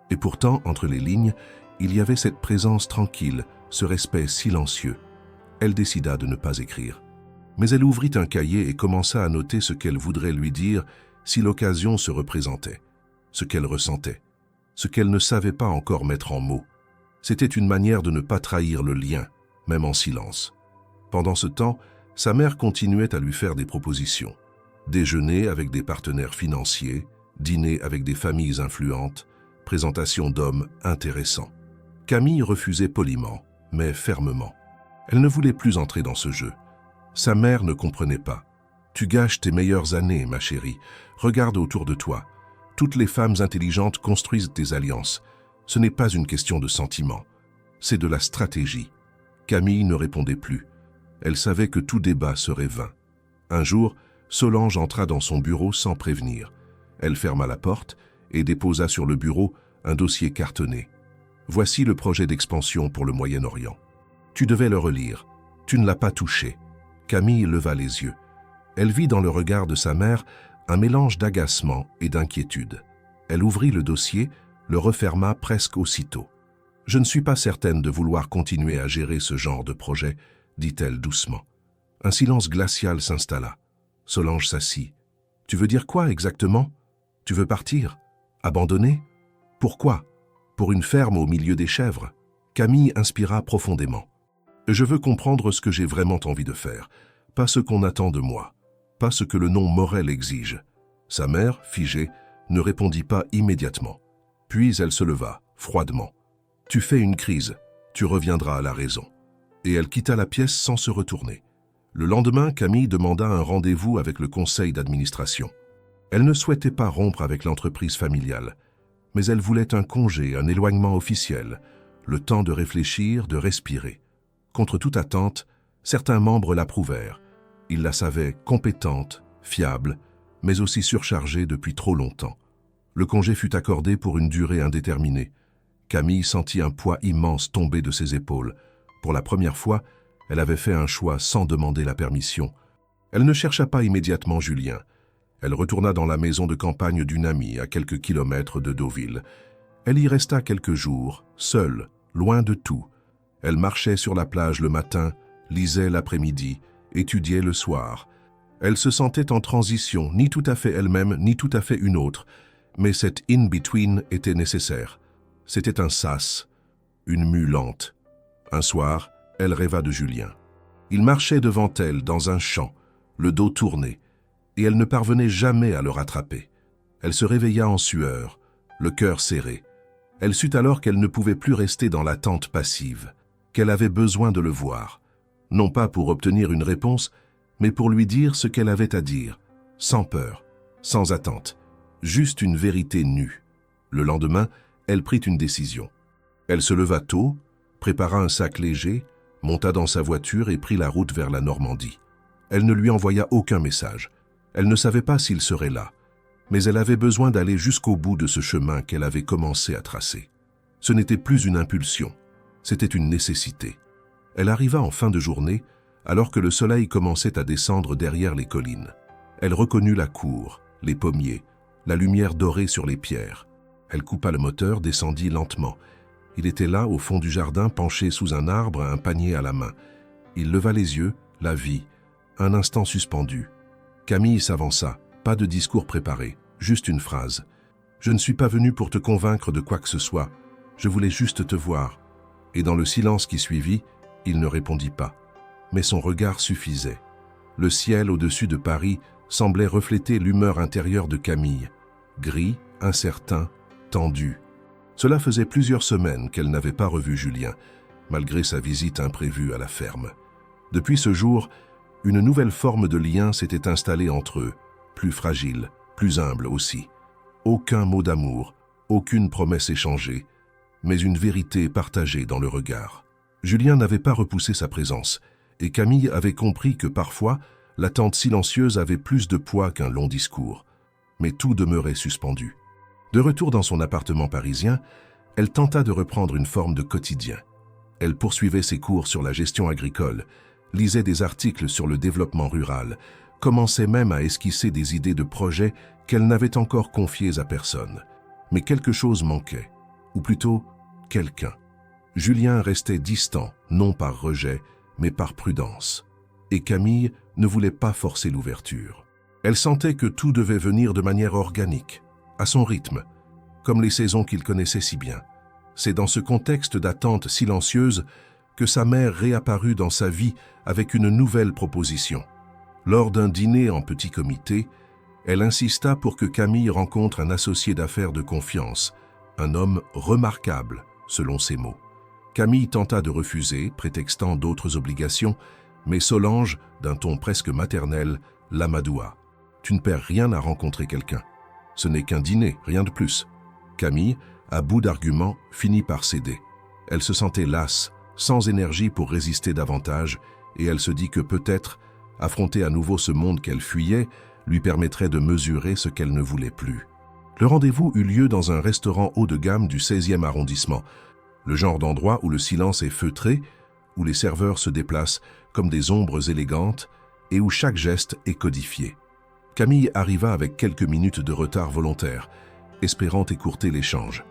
Et pourtant, entre les lignes, il y avait cette présence tranquille, ce respect silencieux. Elle décida de ne pas écrire. Mais elle ouvrit un cahier et commença à noter ce qu'elle voudrait lui dire si l'occasion se représentait, ce qu'elle ressentait, ce qu'elle ne savait pas encore mettre en mots. C'était une manière de ne pas trahir le lien, même en silence. Pendant ce temps, sa mère continuait à lui faire des propositions. Déjeuner avec des partenaires financiers, dîner avec des familles influentes, présentation d'hommes intéressants. Camille refusait poliment, mais fermement. Elle ne voulait plus entrer dans ce jeu. Sa mère ne comprenait pas. « Tu gâches tes meilleures années, ma chérie. Regarde autour de toi. Toutes les femmes intelligentes construisent des alliances. Ce n'est pas une question de sentiment. C'est de la stratégie. » Camille ne répondait plus. Elle savait que tout débat serait vain. Un jour, Solange entra dans son bureau sans prévenir. Elle ferma la porte et déposa sur le bureau un dossier cartonné. « Voici le projet d'expansion pour le Moyen-Orient. Tu devais le relire. Tu ne l'as pas touché. » Camille leva les yeux. Elle vit dans le regard de sa mère un mélange d'agacement et d'inquiétude. Elle ouvrit le dossier, le referma presque aussitôt. « Je ne suis pas certaine de vouloir continuer à gérer ce genre de projet, » dit-elle doucement. Un silence glacial s'installa. Solange s'assit. « Tu veux dire quoi exactement? Tu veux partir? Abandonner? Pourquoi? Pour une ferme au milieu des chèvres ?» Camille inspira profondément. « Je veux comprendre ce que j'ai vraiment envie de faire, pas ce qu'on attend de moi, pas ce que le nom Morel exige. » Sa mère, figée, ne répondit pas immédiatement. Puis elle se leva, froidement. « Tu fais une crise, tu reviendras à la raison. » Et elle quitta la pièce sans se retourner. Le lendemain, Camille demanda un rendez-vous avec le conseil d'administration. Elle ne souhaitait pas rompre avec l'entreprise familiale, mais elle voulait un congé, un éloignement officiel, le temps de réfléchir, de respirer. Contre toute attente, certains membres l'approuvèrent. Ils la savaient compétente, fiable, mais aussi surchargée depuis trop longtemps. Le congé fut accordé pour une durée indéterminée. Camille sentit un poids immense tomber de ses épaules. Pour la première fois, elle avait fait un choix sans demander la permission. Elle ne chercha pas immédiatement Julien. Elle retourna dans la maison de campagne d'une amie à quelques kilomètres de Deauville. Elle y resta quelques jours, seule, loin de tout. Elle marchait sur la plage le matin, lisait l'après-midi, étudiait le soir. Elle se sentait en transition, ni tout à fait elle-même, ni tout à fait une autre, mais cet in-between était nécessaire. C'était un sas, une mue lente. Un soir, elle rêva de Julien. Il marchait devant elle dans un champ, le dos tourné, et elle ne parvenait jamais à le rattraper. Elle se réveilla en sueur, le cœur serré. Elle sut alors qu'elle ne pouvait plus rester dans l'attente passive, qu'elle avait besoin de le voir, non pas pour obtenir une réponse, mais pour lui dire ce qu'elle avait à dire, sans peur, sans attente, juste une vérité nue. Le lendemain, elle prit une décision. Elle se leva tôt, prépara un sac léger, monta dans sa voiture et prit la route vers la Normandie. Elle ne lui envoya aucun message. Elle ne savait pas s'il serait là, mais elle avait besoin d'aller jusqu'au bout de ce chemin qu'elle avait commencé à tracer. Ce n'était plus une impulsion, c'était une nécessité. Elle arriva en fin de journée, alors que le soleil commençait à descendre derrière les collines. Elle reconnut la cour, les pommiers, la lumière dorée sur les pierres. Elle coupa le moteur, descendit lentement. Il était là, au fond du jardin, penché sous un arbre, un panier à la main. Il leva les yeux, la vit, un instant suspendu. Camille s'avança, pas de discours préparé, juste une phrase. « Je ne suis pas venu pour te convaincre de quoi que ce soit, je voulais juste te voir. » Et dans le silence qui suivit, il ne répondit pas. Mais son regard suffisait. Le ciel au-dessus de Paris semblait refléter l'humeur intérieure de Camille. Gris, incertain, tendu. Cela faisait plusieurs semaines qu'elle n'avait pas revu Julien, malgré sa visite imprévue à la ferme. Depuis ce jour, une nouvelle forme de lien s'était installée entre eux, plus fragile, plus humble aussi. Aucun mot d'amour, aucune promesse échangée, mais une vérité partagée dans le regard. Julien n'avait pas repoussé sa présence, et Camille avait compris que parfois, l'attente silencieuse avait plus de poids qu'un long discours. Mais tout demeurait suspendu. De retour dans son appartement parisien, elle tenta de reprendre une forme de quotidien. Elle poursuivait ses cours sur la gestion agricole, lisait des articles sur le développement rural, commençait même à esquisser des idées de projets qu'elle n'avait encore confiées à personne. Mais quelque chose manquait, ou plutôt quelqu'un. Julien restait distant, non par rejet, mais par prudence. Et Camille ne voulait pas forcer l'ouverture. Elle sentait que tout devait venir de manière organique, à son rythme, comme les saisons qu'il connaissait si bien. C'est dans ce contexte d'attente silencieuse que sa mère réapparut dans sa vie avec une nouvelle proposition. Lors d'un dîner en petit comité, elle insista pour que Camille rencontre un associé d'affaires de confiance, un homme remarquable, selon ses mots. Camille tenta de refuser, prétextant d'autres obligations, mais Solange, d'un ton presque maternel, l'amadoua. « Tu ne perds rien à rencontrer quelqu'un. Ce n'est qu'un dîner, rien de plus. » Camille, à bout d'arguments, finit par céder. Elle se sentait lasse, sans énergie pour résister davantage, et elle se dit que peut-être, affronter à nouveau ce monde qu'elle fuyait, lui permettrait de mesurer ce qu'elle ne voulait plus. Le rendez-vous eut lieu dans un restaurant haut de gamme du 16e arrondissement, le genre d'endroit où le silence est feutré, où les serveurs se déplacent comme des ombres élégantes et où chaque geste est codifié. Camille arriva avec quelques minutes de retard volontaire, espérant écourter l'échange.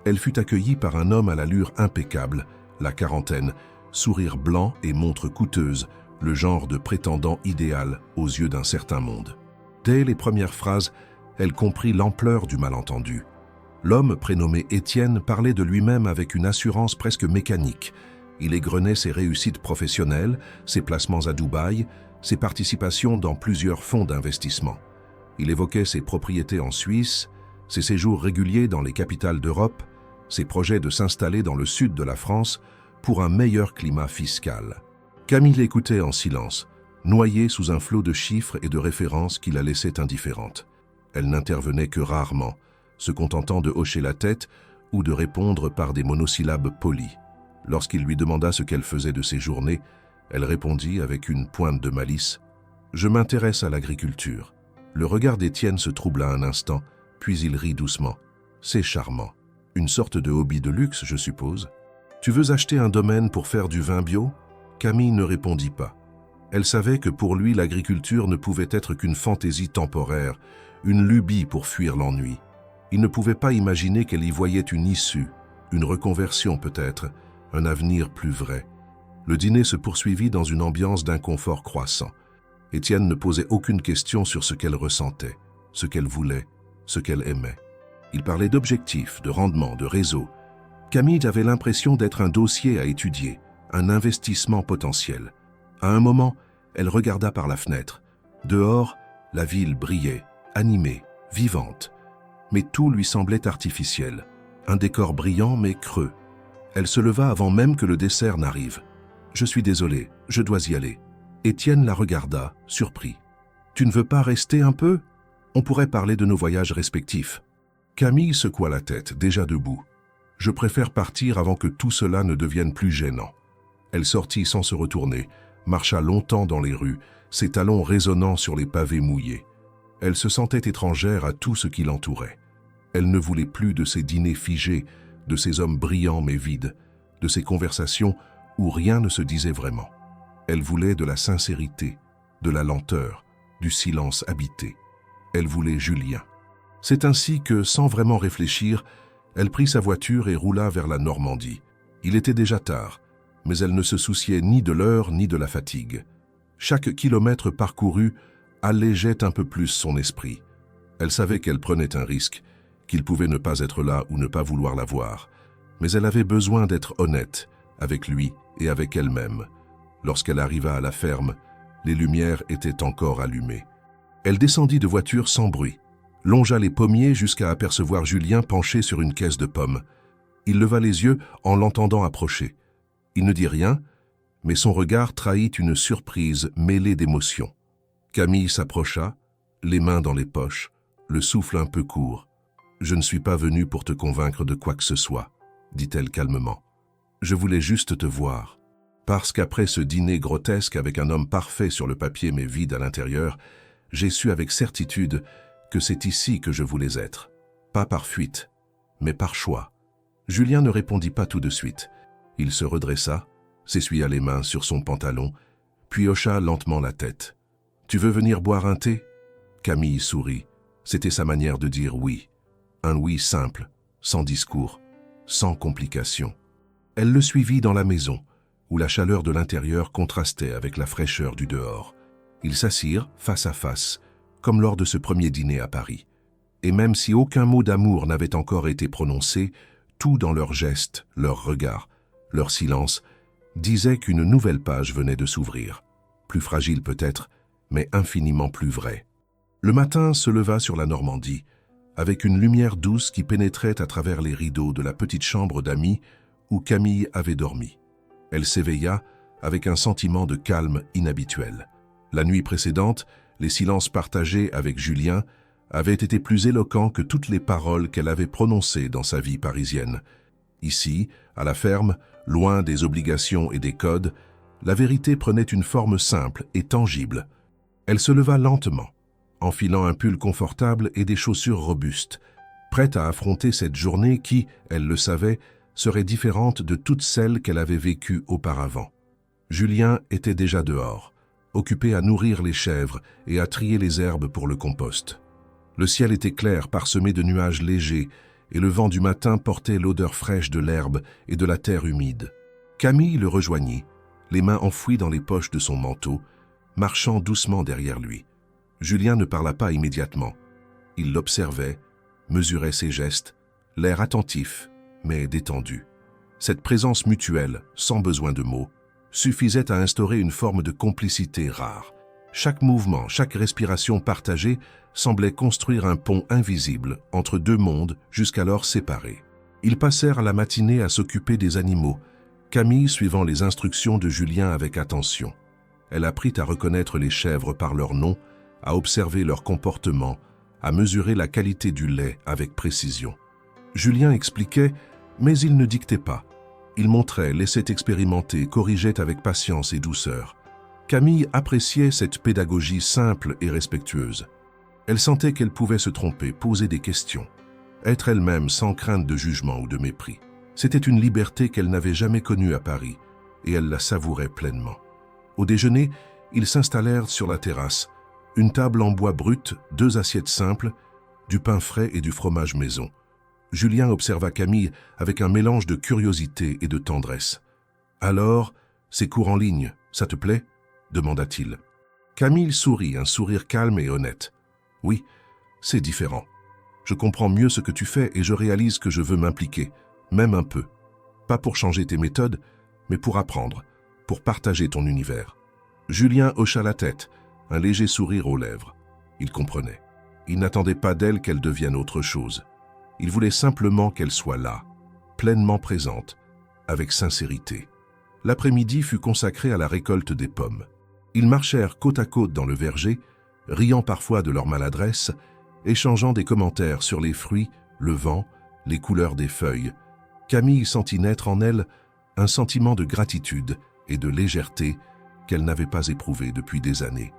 Elle fut accueillie par un homme à l'allure impeccable, la quarantaine, sourire blanc et montre coûteuse, le genre de prétendant idéal aux yeux d'un certain monde. Dès les premières phrases, elle comprit l'ampleur du malentendu. L'homme prénommé Étienne parlait de lui-même avec une assurance presque mécanique. Il égrenait ses réussites professionnelles, ses placements à Dubaï, ses participations dans plusieurs fonds d'investissement. Il évoquait ses propriétés en Suisse, ses séjours réguliers dans les capitales d'Europe, ses projets de s'installer dans le sud de la France pour un meilleur climat fiscal. Camille l'écoutait en silence, noyée sous un flot de chiffres et de références qui la laissaient indifférente. Elle n'intervenait que rarement, se contentant de hocher la tête ou de répondre par des monosyllabes polis. Lorsqu'il lui demanda ce qu'elle faisait de ses journées, elle répondit avec une pointe de malice « Je m'intéresse à l'agriculture ». Le regard d'Étienne se troubla un instant, puis il rit doucement. « C'est charmant. Une sorte de hobby de luxe, je suppose. Tu veux acheter un domaine pour faire du vin bio ?» Camille ne répondit pas. Elle savait que pour lui, l'agriculture ne pouvait être qu'une fantaisie temporaire, une lubie pour fuir l'ennui. Il ne pouvait pas imaginer qu'elle y voyait une issue, une reconversion peut-être, un avenir plus vrai. Le dîner se poursuivit dans une ambiance d'inconfort croissant. Étienne ne posait aucune question sur ce qu'elle ressentait, ce qu'elle voulait, ce qu'elle aimait. Il parlait d'objectifs, de rendement, de réseau. Camille avait l'impression d'être un dossier à étudier, un investissement potentiel. À un moment, elle regarda par la fenêtre. Dehors, la ville brillait, animée, vivante. Mais tout lui semblait artificiel. Un décor brillant mais creux. Elle se leva avant même que le dessert n'arrive. « Je suis désolé, je dois y aller. » Étienne la regarda, surpris. « Tu ne veux pas rester un peu ? On pourrait parler de nos voyages respectifs. » Camille secoua la tête, déjà debout. « Je préfère partir avant que tout cela ne devienne plus gênant. » Elle sortit sans se retourner, marcha longtemps dans les rues, ses talons résonnant sur les pavés mouillés. Elle se sentait étrangère à tout ce qui l'entourait. Elle ne voulait plus de ces dîners figés, de ces hommes brillants mais vides, de ces conversations où rien ne se disait vraiment. Elle voulait de la sincérité, de la lenteur, du silence habité. Elle voulait Julien. C'est ainsi que, sans vraiment réfléchir, elle prit sa voiture et roula vers la Normandie. Il était déjà tard, mais elle ne se souciait ni de l'heure ni de la fatigue. Chaque kilomètre parcouru allégeait un peu plus son esprit. Elle savait qu'elle prenait un risque, qu'il pouvait ne pas être là ou ne pas vouloir la voir. Mais elle avait besoin d'être honnête, avec lui et avec elle-même. Lorsqu'elle arriva à la ferme, les lumières étaient encore allumées. Elle descendit de voiture sans bruit, longea les pommiers jusqu'à apercevoir Julien penché sur une caisse de pommes. Il leva les yeux en l'entendant approcher. Il ne dit rien, mais son regard trahit une surprise mêlée d'émotion. Camille s'approcha, les mains dans les poches, le souffle un peu court. « Je ne suis pas venue pour te convaincre de quoi que ce soit, » dit-elle calmement. « Je voulais juste te voir. Parce qu'après ce dîner grotesque avec un homme parfait sur le papier mais vide à l'intérieur, j'ai su avec certitude que c'est ici que je voulais être. Pas par fuite, mais par choix. » Julien ne répondit pas tout de suite. Il se redressa, s'essuya les mains sur son pantalon, puis hocha lentement la tête. « Tu veux venir boire un thé ?» Camille sourit. C'était sa manière de dire oui. Un oui simple, sans discours, sans complication. Elle le suivit dans la maison, où la chaleur de l'intérieur contrastait avec la fraîcheur du dehors. Ils s'assirent face à face, comme lors de ce premier dîner à Paris. Et même si aucun mot d'amour n'avait encore été prononcé, tout dans leurs gestes, leurs regards, leur silence, disait qu'une nouvelle page venait de s'ouvrir. Plus fragile peut-être, mais infiniment plus vraie. Le matin se leva sur la Normandie, avec une lumière douce qui pénétrait à travers les rideaux de la petite chambre d'amis où Camille avait dormi. Elle s'éveilla avec un sentiment de calme inhabituel. La nuit précédente, les silences partagés avec Julien avaient été plus éloquents que toutes les paroles qu'elle avait prononcées dans sa vie parisienne. Ici, à la ferme, loin des obligations et des codes, la vérité prenait une forme simple et tangible. Elle se leva lentement, enfilant un pull confortable et des chaussures robustes, prête à affronter cette journée qui, elle le savait, serait différente de toutes celles qu'elle avait vécues auparavant. Julien était déjà dehors, occupé à nourrir les chèvres et à trier les herbes pour le compost. Le ciel était clair, parsemé de nuages légers, et le vent du matin portait l'odeur fraîche de l'herbe et de la terre humide. Camille le rejoignit, les mains enfouies dans les poches de son manteau, marchant doucement derrière lui. Julien ne parla pas immédiatement. Il l'observait, mesurait ses gestes, l'air attentif, mais détendu. Cette présence mutuelle, sans besoin de mots, suffisait à instaurer une forme de complicité rare. Chaque mouvement, chaque respiration partagée semblait construire un pont invisible entre deux mondes jusqu'alors séparés. Ils passèrent la matinée à s'occuper des animaux, Camille suivant les instructions de Julien avec attention. Elle apprit à reconnaître les chèvres par leur nom, à observer leur comportement, à mesurer la qualité du lait avec précision. Julien expliquait, mais il ne dictait pas. Il montrait, laissait expérimenter, corrigeait avec patience et douceur. Camille appréciait cette pédagogie simple et respectueuse. Elle sentait qu'elle pouvait se tromper, poser des questions, être elle-même sans crainte de jugement ou de mépris. C'était une liberté qu'elle n'avait jamais connue à Paris, et elle la savourait pleinement. Au déjeuner, ils s'installèrent sur la terrasse, une table en bois brut, 2 assiettes simples, du pain frais et du fromage maison. Julien observa Camille avec un mélange de curiosité et de tendresse. « Alors, ces cours en ligne, ça te plaît ?» demanda-t-il. Camille sourit, un sourire calme et honnête. « Oui, c'est différent. Je comprends mieux ce que tu fais et je réalise que je veux m'impliquer, même un peu. Pas pour changer tes méthodes, mais pour apprendre, pour partager ton univers. » Julien hocha la tête, un léger sourire aux lèvres. Il comprenait. Il n'attendait pas d'elle qu'elle devienne autre chose. Il voulait simplement qu'elle soit là, pleinement présente, avec sincérité. L'après-midi fut consacré à la récolte des pommes. Ils marchèrent côte à côte dans le verger, riant parfois de leur maladresse, échangeant des commentaires sur les fruits, le vent, les couleurs des feuilles. Camille sentit naître en elle un sentiment de gratitude et de légèreté qu'elle n'avait pas éprouvé depuis des années.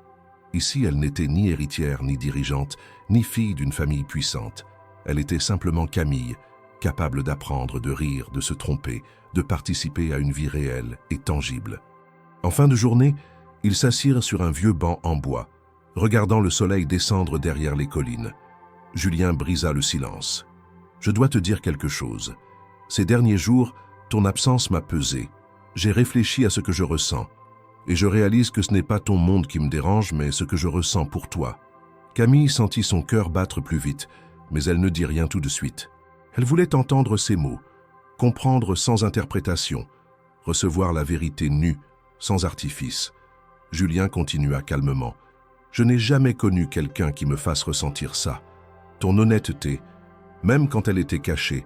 Ici, elle n'était ni héritière, ni dirigeante, ni fille d'une famille puissante. Elle était simplement Camille, capable d'apprendre, de rire, de se tromper, de participer à une vie réelle et tangible. En fin de journée, ils s'assirent sur un vieux banc en bois, regardant le soleil descendre derrière les collines. Julien brisa le silence. « Je dois te dire quelque chose. Ces derniers jours, ton absence m'a pesé. J'ai réfléchi à ce que je ressens. Et je réalise que ce n'est pas ton monde qui me dérange, mais ce que je ressens pour toi. » Camille sentit son cœur battre plus vite, mais elle ne dit rien tout de suite. Elle voulait entendre ces mots, comprendre sans interprétation, recevoir la vérité nue, sans artifice. Julien continua calmement. « Je n'ai jamais connu quelqu'un qui me fasse ressentir ça. Ton honnêteté, même quand elle était cachée,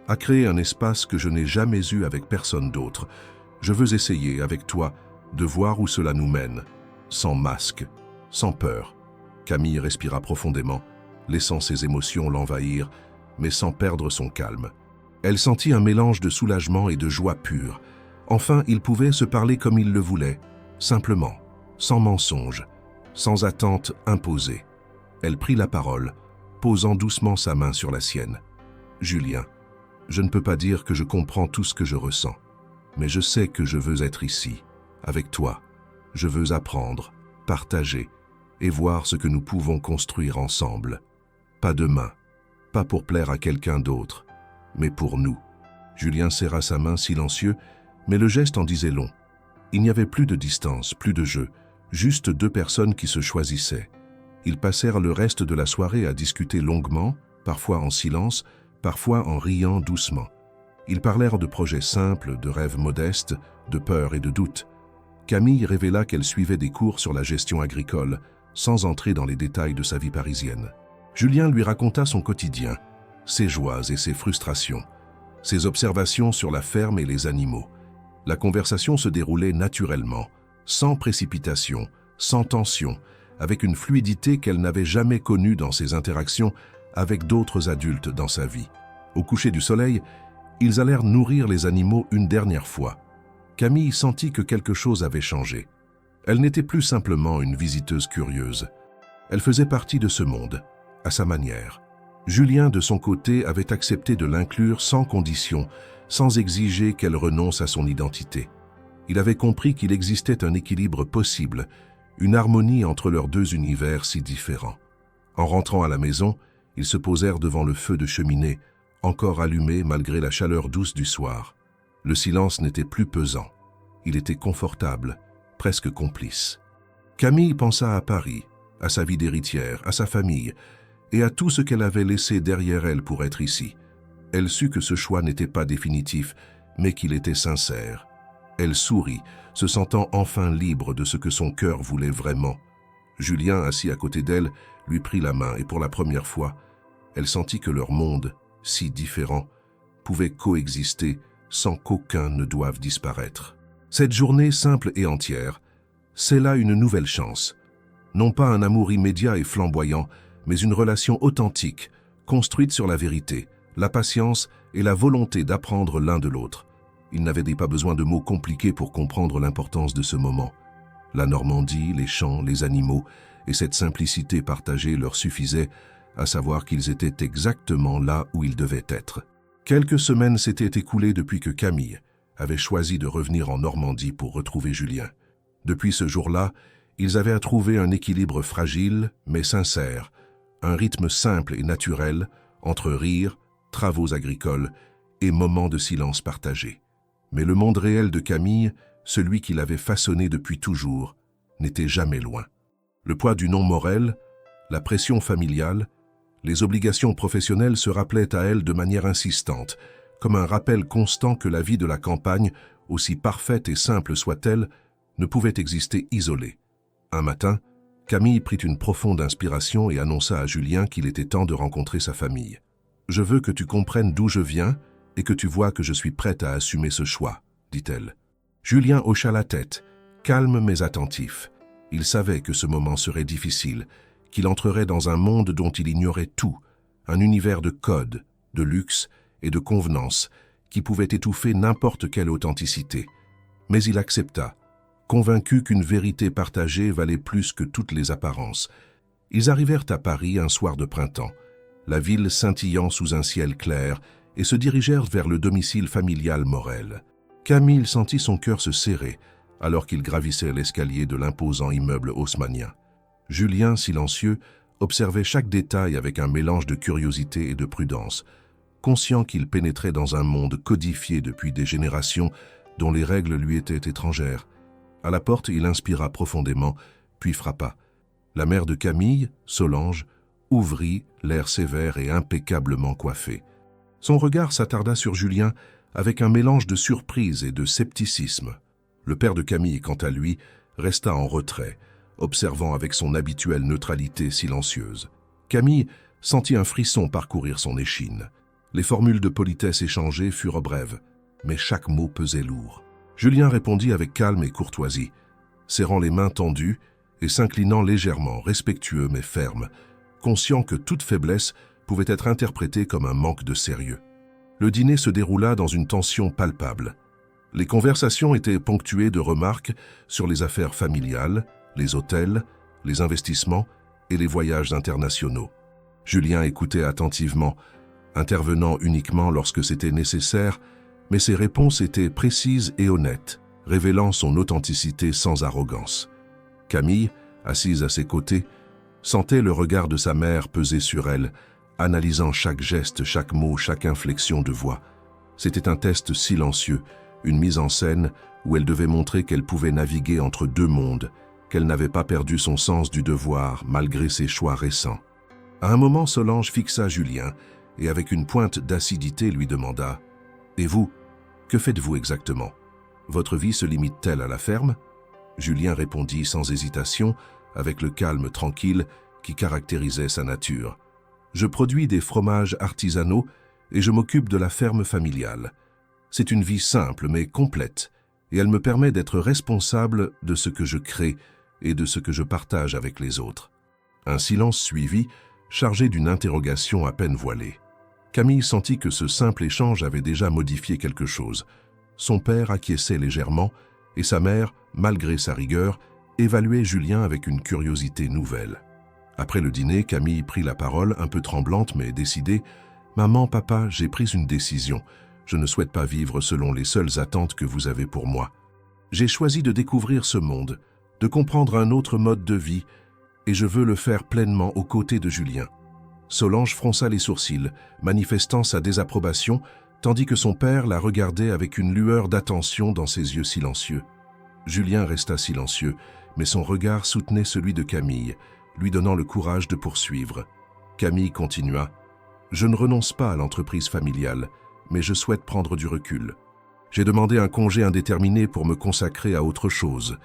a créé un espace que je n'ai jamais eu avec personne d'autre. Je veux essayer, avec toi, de voir où cela nous mène, sans masque, sans peur. » Camille respira profondément, laissant ses émotions l'envahir, mais sans perdre son calme. Elle sentit un mélange de soulagement et de joie pure. Enfin, ils pouvaient se parler comme ils le voulaient, simplement, sans mensonge, sans attente imposée. Elle prit la parole, posant doucement sa main sur la sienne. « Julien, je ne peux pas dire que je comprends tout ce que je ressens, mais je sais que je veux être ici, avec toi. Je veux apprendre, partager et voir ce que nous pouvons construire ensemble. Pas demain, pas pour plaire à quelqu'un d'autre, mais pour nous. » Julien serra sa main silencieux, mais le geste en disait long. Il n'y avait plus de distance, plus de jeu, juste 2 personnes qui se choisissaient. Ils passèrent le reste de la soirée à discuter longuement, parfois en silence, parfois en riant doucement. Ils parlèrent de projets simples, de rêves modestes, de peurs et de doutes. Camille révéla qu'elle suivait des cours sur la gestion agricole, sans entrer dans les détails de sa vie parisienne. Julien lui raconta son quotidien, ses joies et ses frustrations, ses observations sur la ferme et les animaux. La conversation se déroulait naturellement, sans précipitation, sans tension, avec une fluidité qu'elle n'avait jamais connue dans ses interactions avec d'autres adultes dans sa vie. Au coucher du soleil, ils allèrent nourrir les animaux une dernière fois. Camille sentit que quelque chose avait changé. Elle n'était plus simplement une visiteuse curieuse. Elle faisait partie de ce monde, à sa manière. Julien, de son côté, avait accepté de l'inclure sans condition, sans exiger qu'elle renonce à son identité. Il avait compris qu'il existait un équilibre possible, une harmonie entre leurs 2 univers si différents. En rentrant à la maison, ils se posèrent devant le feu de cheminée, encore allumé malgré la chaleur douce du soir. Le silence n'était plus pesant. Il était confortable, presque complice. Camille pensa à Paris, à sa vie d'héritière, à sa famille, et à tout ce qu'elle avait laissé derrière elle pour être ici. Elle sut que ce choix n'était pas définitif, mais qu'il était sincère. Elle sourit, se sentant enfin libre de ce que son cœur voulait vraiment. Julien, assis à côté d'elle, lui prit la main et pour la première fois, elle sentit que leur monde, si différent, pouvait coexister sans qu'aucun ne doive disparaître. Cette journée simple et entière, c'est là une nouvelle chance. Non pas un amour immédiat et flamboyant, mais une relation authentique, construite sur la vérité, la patience et la volonté d'apprendre l'un de l'autre. Ils n'avaient pas besoin de mots compliqués pour comprendre l'importance de ce moment. La Normandie, les champs, les animaux et cette simplicité partagée leur suffisaient à savoir qu'ils étaient exactement là où ils devaient être. Quelques semaines s'étaient écoulées depuis que Camille avait choisi de revenir en Normandie pour retrouver Julien. Depuis ce jour-là, ils avaient à trouver un équilibre fragile mais sincère, un rythme simple et naturel entre rires, travaux agricoles et moments de silence partagés. Mais le monde réel de Camille, celui qu'il avait façonné depuis toujours, n'était jamais loin. Le poids du nom Morel, la pression familiale, les obligations professionnelles se rappelaient à elle de manière insistante, comme un rappel constant que la vie de la campagne, aussi parfaite et simple soit-elle, ne pouvait exister isolée. Un matin, Camille prit une profonde inspiration et annonça à Julien qu'il était temps de rencontrer sa famille. « Je veux que tu comprennes d'où je viens et que tu vois que je suis prête à assumer ce choix, » dit-elle. Julien hocha la tête, calme mais attentif. Il savait que ce moment serait difficile, qu'il entrerait dans un monde dont il ignorait tout, un univers de codes, de luxe et de convenances qui pouvait étouffer n'importe quelle authenticité. Mais il accepta, convaincu qu'une vérité partagée valait plus que toutes les apparences. Ils arrivèrent à Paris un soir de printemps, la ville scintillant sous un ciel clair, et se dirigèrent vers le domicile familial Morel. Camille sentit son cœur se serrer alors qu'il gravissait l'escalier de l'imposant immeuble haussmannien. Julien, silencieux, observait chaque détail avec un mélange de curiosité et de prudence, conscient qu'il pénétrait dans un monde codifié depuis des générations dont les règles lui étaient étrangères. À la porte, il inspira profondément, puis frappa. La mère de Camille, Solange, ouvrit, l'air sévère et impeccablement coiffé. Son regard s'attarda sur Julien avec un mélange de surprise et de scepticisme. Le père de Camille, quant à lui, resta en retrait, observant avec son habituelle neutralité silencieuse. Camille sentit un frisson parcourir son échine. Les formules de politesse échangées furent brèves, mais chaque mot pesait lourd. Julien répondit avec calme et courtoisie, serrant les mains tendues et s'inclinant légèrement, respectueux mais ferme, conscient que toute faiblesse pouvait être interprétée comme un manque de sérieux. Le dîner se déroula dans une tension palpable. Les conversations étaient ponctuées de remarques sur les affaires familiales, les hôtels, les investissements et les voyages internationaux. Julien écoutait attentivement, intervenant uniquement lorsque c'était nécessaire, mais ses réponses étaient précises et honnêtes, révélant son authenticité sans arrogance. Camille, assise à ses côtés, sentait le regard de sa mère peser sur elle, analysant chaque geste, chaque mot, chaque inflexion de voix. C'était un test silencieux, une mise en scène où elle devait montrer qu'elle pouvait naviguer entre deux mondes, qu'elle n'avait pas perdu son sens du devoir malgré ses choix récents. À un moment, Solange fixa Julien et avec une pointe d'acidité lui demanda « Et vous, que faites-vous exactement? Votre vie se limite-t-elle à la ferme ?» Julien répondit sans hésitation, avec le calme tranquille qui caractérisait sa nature. « Je produis des fromages artisanaux et je m'occupe de la ferme familiale. C'est une vie simple mais complète, et elle me permet d'être responsable de ce que je crée et de ce que je partage avec les autres. » Un silence suivit, chargé d'une interrogation à peine voilée. Camille sentit que ce simple échange avait déjà modifié quelque chose. Son père acquiesçait légèrement, et sa mère, malgré sa rigueur, évaluait Julien avec une curiosité nouvelle. Après le dîner, Camille prit la parole, un peu tremblante mais décidée. « Maman, papa, j'ai pris une décision. Je ne souhaite pas vivre selon les seules attentes que vous avez pour moi. J'ai choisi de découvrir ce monde, de comprendre un autre mode de vie, et je veux le faire pleinement aux côtés de Julien. » Solange fronça les sourcils, manifestant sa désapprobation, tandis que son père la regardait avec une lueur d'attention dans ses yeux silencieux. Julien resta silencieux, mais son regard soutenait celui de Camille, lui donnant le courage de poursuivre. Camille continua. « Je ne renonce pas à l'entreprise familiale, mais je souhaite prendre du recul. J'ai demandé un congé indéterminé pour me consacrer à autre chose,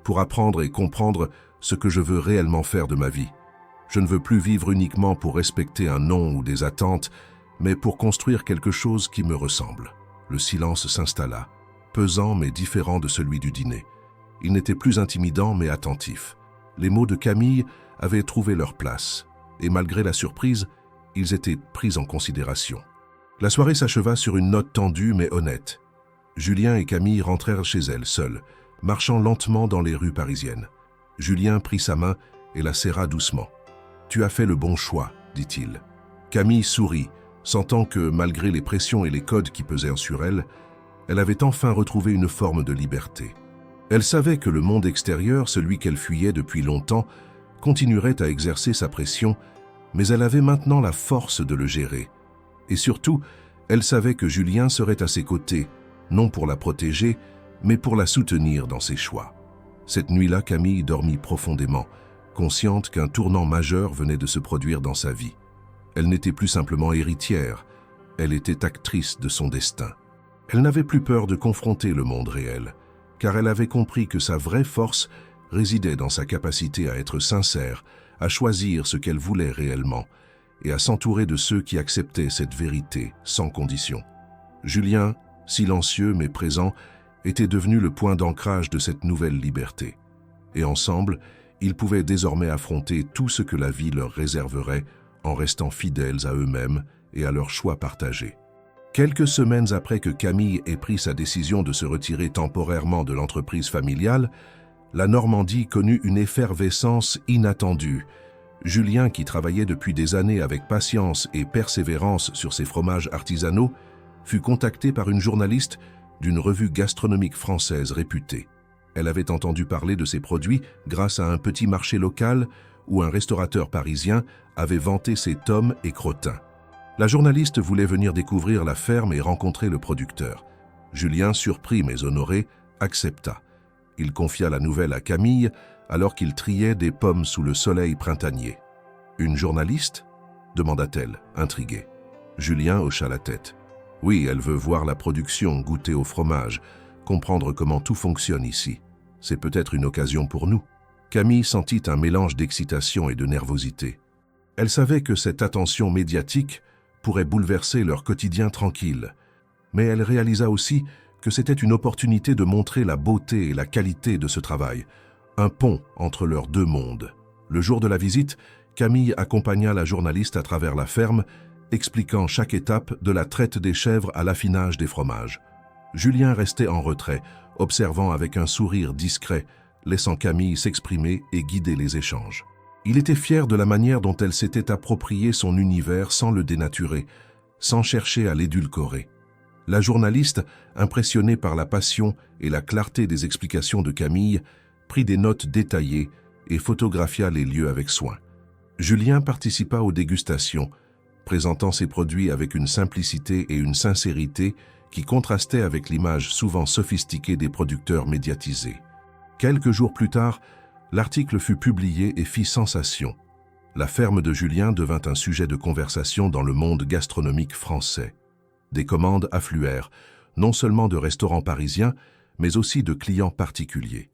pour apprendre et comprendre ce que je veux réellement faire de ma vie. Je ne veux plus vivre uniquement pour respecter un nom ou des attentes, mais pour construire quelque chose qui me ressemble. » Le silence s'installa, pesant mais différent de celui du dîner. Il n'était plus intimidant mais attentif. Les mots de Camille avaient trouvé leur place, et malgré la surprise, ils étaient pris en considération. La soirée s'acheva sur une note tendue mais honnête. Julien et Camille rentrèrent chez elles seuls, marchant lentement dans les rues parisiennes. Julien prit sa main et la serra doucement. « Tu as fait le bon choix, dit-il. » Camille sourit, sentant que, malgré les pressions et les codes qui pesaient sur elle, elle avait enfin retrouvé une forme de liberté. Elle savait que le monde extérieur, celui qu'elle fuyait depuis longtemps, continuerait à exercer sa pression, mais elle avait maintenant la force de le gérer. Et surtout, elle savait que Julien serait à ses côtés, non pour la protéger, mais pour la soutenir dans ses choix. Cette nuit-là, Camille dormit profondément, consciente qu'un tournant majeur venait de se produire dans sa vie. Elle n'était plus simplement héritière, elle était actrice de son destin. Elle n'avait plus peur de confronter le monde réel, car elle avait compris que sa vraie force résidait dans sa capacité à être sincère, à choisir ce qu'elle voulait réellement, et à s'entourer de ceux qui acceptaient cette vérité sans condition. Julien, silencieux mais présent, était devenu le point d'ancrage de cette nouvelle liberté. Et ensemble, ils pouvaient désormais affronter tout ce que la vie leur réserverait en restant fidèles à eux-mêmes et à leurs choix partagés. Quelques semaines après que Camille ait pris sa décision de se retirer temporairement de l'entreprise familiale, la Normandie connut une effervescence inattendue. Julien, qui travaillait depuis des années avec patience et persévérance sur ses fromages artisanaux, fut contacté par une journaliste d'une revue gastronomique française réputée. Elle avait entendu parler de ses produits grâce à un petit marché local où un restaurateur parisien avait vanté ses tomes et crottins. La journaliste voulait venir découvrir la ferme et rencontrer le producteur. Julien, surpris mais honoré, accepta. Il confia la nouvelle à Camille alors qu'il triait des pommes sous le soleil printanier. « Une journaliste » demanda-t-elle, intriguée. Julien hocha la tête. « Oui, elle veut voir la production, goûter au fromage, comprendre comment tout fonctionne ici. C'est peut-être une occasion pour nous. » Camille sentit un mélange d'excitation et de nervosité. Elle savait que cette attention médiatique pourrait bouleverser leur quotidien tranquille, mais elle réalisa aussi que c'était une opportunité de montrer la beauté et la qualité de ce travail, un pont entre leurs deux mondes. Le jour de la visite, Camille accompagna la journaliste à travers la ferme, expliquant chaque étape de la traite des chèvres à l'affinage des fromages. Julien restait en retrait, observant avec un sourire discret, laissant Camille s'exprimer et guider les échanges. Il était fier de la manière dont elle s'était approprié son univers sans le dénaturer, sans chercher à l'édulcorer. La journaliste, impressionnée par la passion et la clarté des explications de Camille, prit des notes détaillées et photographia les lieux avec soin. Julien participa aux dégustations, présentant ses produits avec une simplicité et une sincérité qui contrastaient avec l'image souvent sophistiquée des producteurs médiatisés. Quelques jours plus tard, l'article fut publié et fit sensation. La ferme de Julien devint un sujet de conversation dans le monde gastronomique français. Des commandes affluèrent, non seulement de restaurants parisiens, mais aussi de clients particuliers.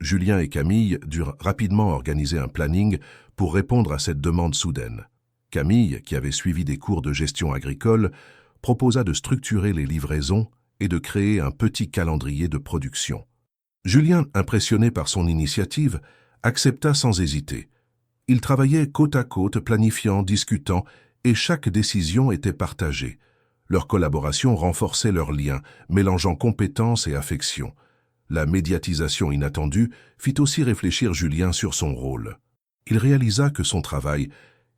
Julien et Camille durent rapidement organiser un planning pour répondre à cette demande soudaine. Camille, qui avait suivi des cours de gestion agricole, proposa de structurer les livraisons et de créer un petit calendrier de production. Julien, impressionné par son initiative, accepta sans hésiter. Ils travaillaient côte à côte, planifiant, discutant, et chaque décision était partagée. Leur collaboration renforçait leurs liens, mélangeant compétences et affection. La médiatisation inattendue fit aussi réfléchir Julien sur son rôle. Il réalisa que son travail,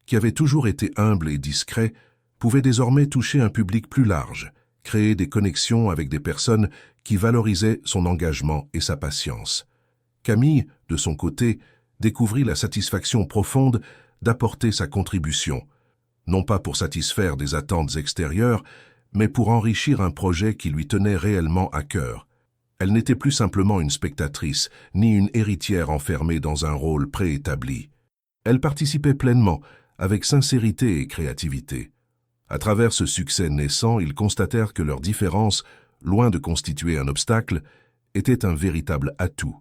qui avait toujours été humble et discret, pouvait désormais toucher un public plus large, créer des connexions avec des personnes qui valorisaient son engagement et sa patience. Camille, de son côté, découvrit la satisfaction profonde d'apporter sa contribution, non pas pour satisfaire des attentes extérieures, mais pour enrichir un projet qui lui tenait réellement à cœur. Elle n'était plus simplement une spectatrice, ni une héritière enfermée dans un rôle préétabli. Elle participait pleinement, avec sincérité et créativité. À travers ce succès naissant, ils constatèrent que leurs différences, loin de constituer un obstacle, étaient un véritable atout.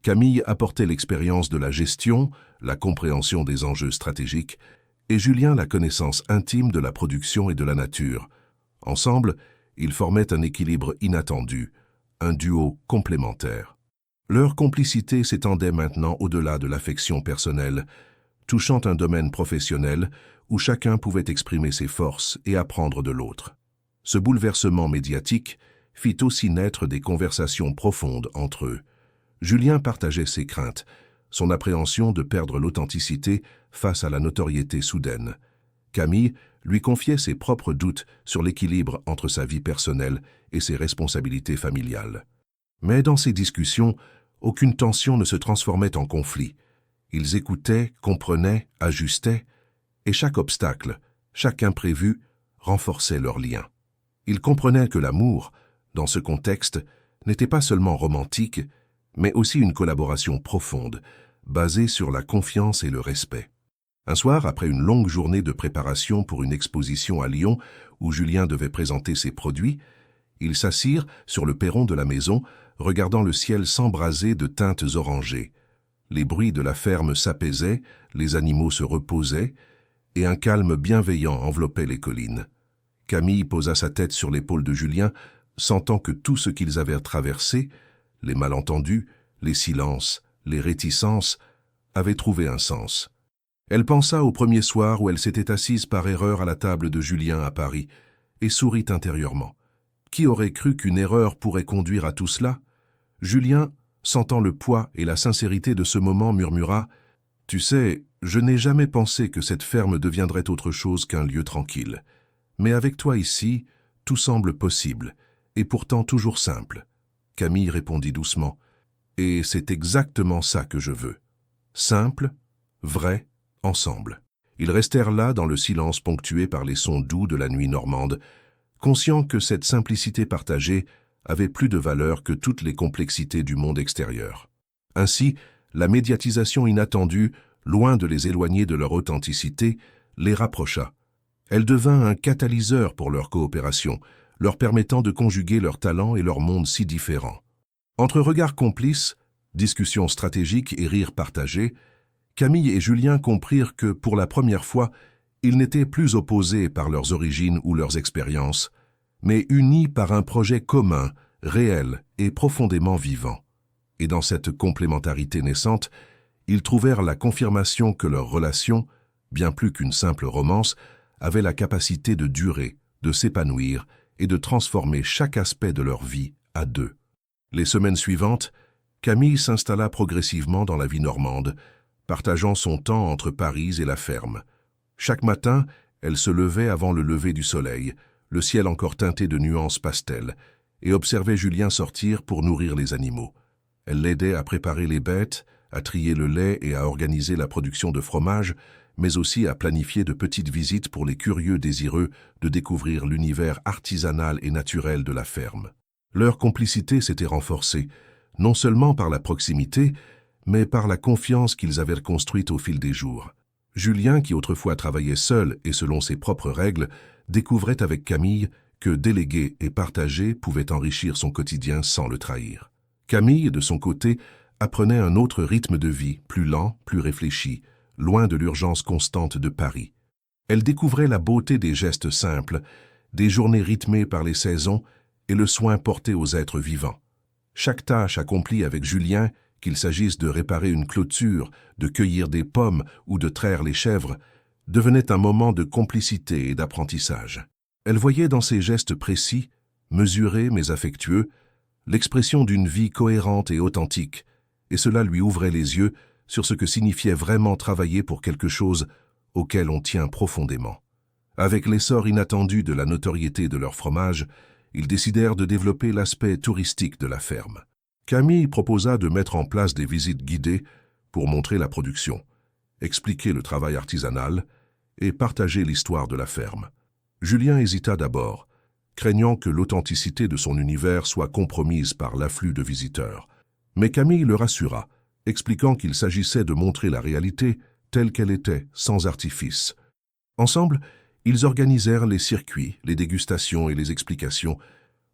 Camille apportait l'expérience de la gestion, la compréhension des enjeux stratégiques, et Julien la connaissance intime de la production et de la nature. Ensemble, ils formaient un équilibre inattendu, un duo complémentaire. Leur complicité s'étendait maintenant au-delà de l'affection personnelle, touchant un domaine professionnel où chacun pouvait exprimer ses forces et apprendre de l'autre. Ce bouleversement médiatique fit aussi naître des conversations profondes entre eux. Julien partageait ses craintes, son appréhension de perdre l'authenticité face à la notoriété soudaine. Camille lui confiait ses propres doutes sur l'équilibre entre sa vie personnelle et ses responsabilités familiales. Mais dans ces discussions, aucune tension ne se transformait en conflit. Ils écoutaient, comprenaient, ajustaient, et chaque obstacle, chaque imprévu, renforçait leur lien. Ils comprenaient que l'amour, dans ce contexte, n'était pas seulement romantique, mais aussi une collaboration profonde, basée sur la confiance et le respect. Un soir, après une longue journée de préparation pour une exposition à Lyon où Julien devait présenter ses produits, ils s'assirent sur le perron de la maison, regardant le ciel s'embraser de teintes orangées. Les bruits de la ferme s'apaisaient, les animaux se reposaient, et un calme bienveillant enveloppait les collines. Camille posa sa tête sur l'épaule de Julien, sentant que tout ce qu'ils avaient traversé, les malentendus, les silences, les réticences, avait trouvé un sens. Elle pensa au premier soir où elle s'était assise par erreur à la table de Julien à Paris, et sourit intérieurement. Qui aurait cru qu'une erreur pourrait conduire à tout cela? Julien, sentant le poids et la sincérité de ce moment, murmura « Tu sais, je n'ai jamais pensé que cette ferme deviendrait autre chose qu'un lieu tranquille. Mais avec toi ici, tout semble possible, et pourtant toujours simple. » Camille répondit doucement « Et c'est exactement ça que je veux. Simple, vrai, ensemble. » Ils restèrent là dans le silence ponctué par les sons doux de la nuit normande, conscients que cette simplicité partagée avait plus de valeur que toutes les complexités du monde extérieur. Ainsi, la médiatisation inattendue, loin de les éloigner de leur authenticité, les rapprocha. Elle devint un catalyseur pour leur coopération, leur permettant de conjuguer leurs talents et leurs mondes si différents. Entre regards complices, discussions stratégiques et rires partagés, Camille et Julien comprirent que, pour la première fois, ils n'étaient plus opposés par leurs origines ou leurs expériences, mais unis par un projet commun, réel et profondément vivant. Et dans cette complémentarité naissante, ils trouvèrent la confirmation que leur relation, bien plus qu'une simple romance, avait la capacité de durer, de s'épanouir et de transformer chaque aspect de leur vie à deux. Les semaines suivantes, Camille s'installa progressivement dans la vie normande, partageant son temps entre Paris et la ferme. Chaque matin, elle se levait avant le lever du soleil, le ciel encore teinté de nuances pastel, et observait Julien sortir pour nourrir les animaux. Elle l'aidait à préparer les bêtes, à trier le lait et à organiser la production de fromage, mais aussi à planifier de petites visites pour les curieux désireux de découvrir l'univers artisanal et naturel de la ferme. Leur complicité s'était renforcée, non seulement par la proximité, mais par la confiance qu'ils avaient construite au fil des jours. Julien, qui autrefois travaillait seul et selon ses propres règles, découvrait avec Camille que déléguer et partager pouvaient enrichir son quotidien sans le trahir. Camille, de son côté, apprenait un autre rythme de vie, plus lent, plus réfléchi, loin de l'urgence constante de Paris. Elle découvrait la beauté des gestes simples, des journées rythmées par les saisons et le soin porté aux êtres vivants. Chaque tâche accomplie avec Julien, qu'il s'agisse de réparer une clôture, de cueillir des pommes ou de traire les chèvres, devenait un moment de complicité et d'apprentissage. Elle voyait dans ces gestes précis, mesurés mais affectueux, l'expression d'une vie cohérente et authentique, et cela lui ouvrait les yeux sur ce que signifiait vraiment travailler pour quelque chose auquel on tient profondément. Avec l'essor inattendu de la notoriété de leur fromage, ils décidèrent de développer l'aspect touristique de la ferme. Camille proposa de mettre en place des visites guidées pour montrer la production, expliquer le travail artisanal et partager l'histoire de la ferme. Julien hésita d'abord, craignant que l'authenticité de son univers soit compromise par l'afflux de visiteurs. Mais Camille le rassura, expliquant qu'il s'agissait de montrer la réalité telle qu'elle était, sans artifice. Ensemble, ils organisèrent les circuits, les dégustations et les explications,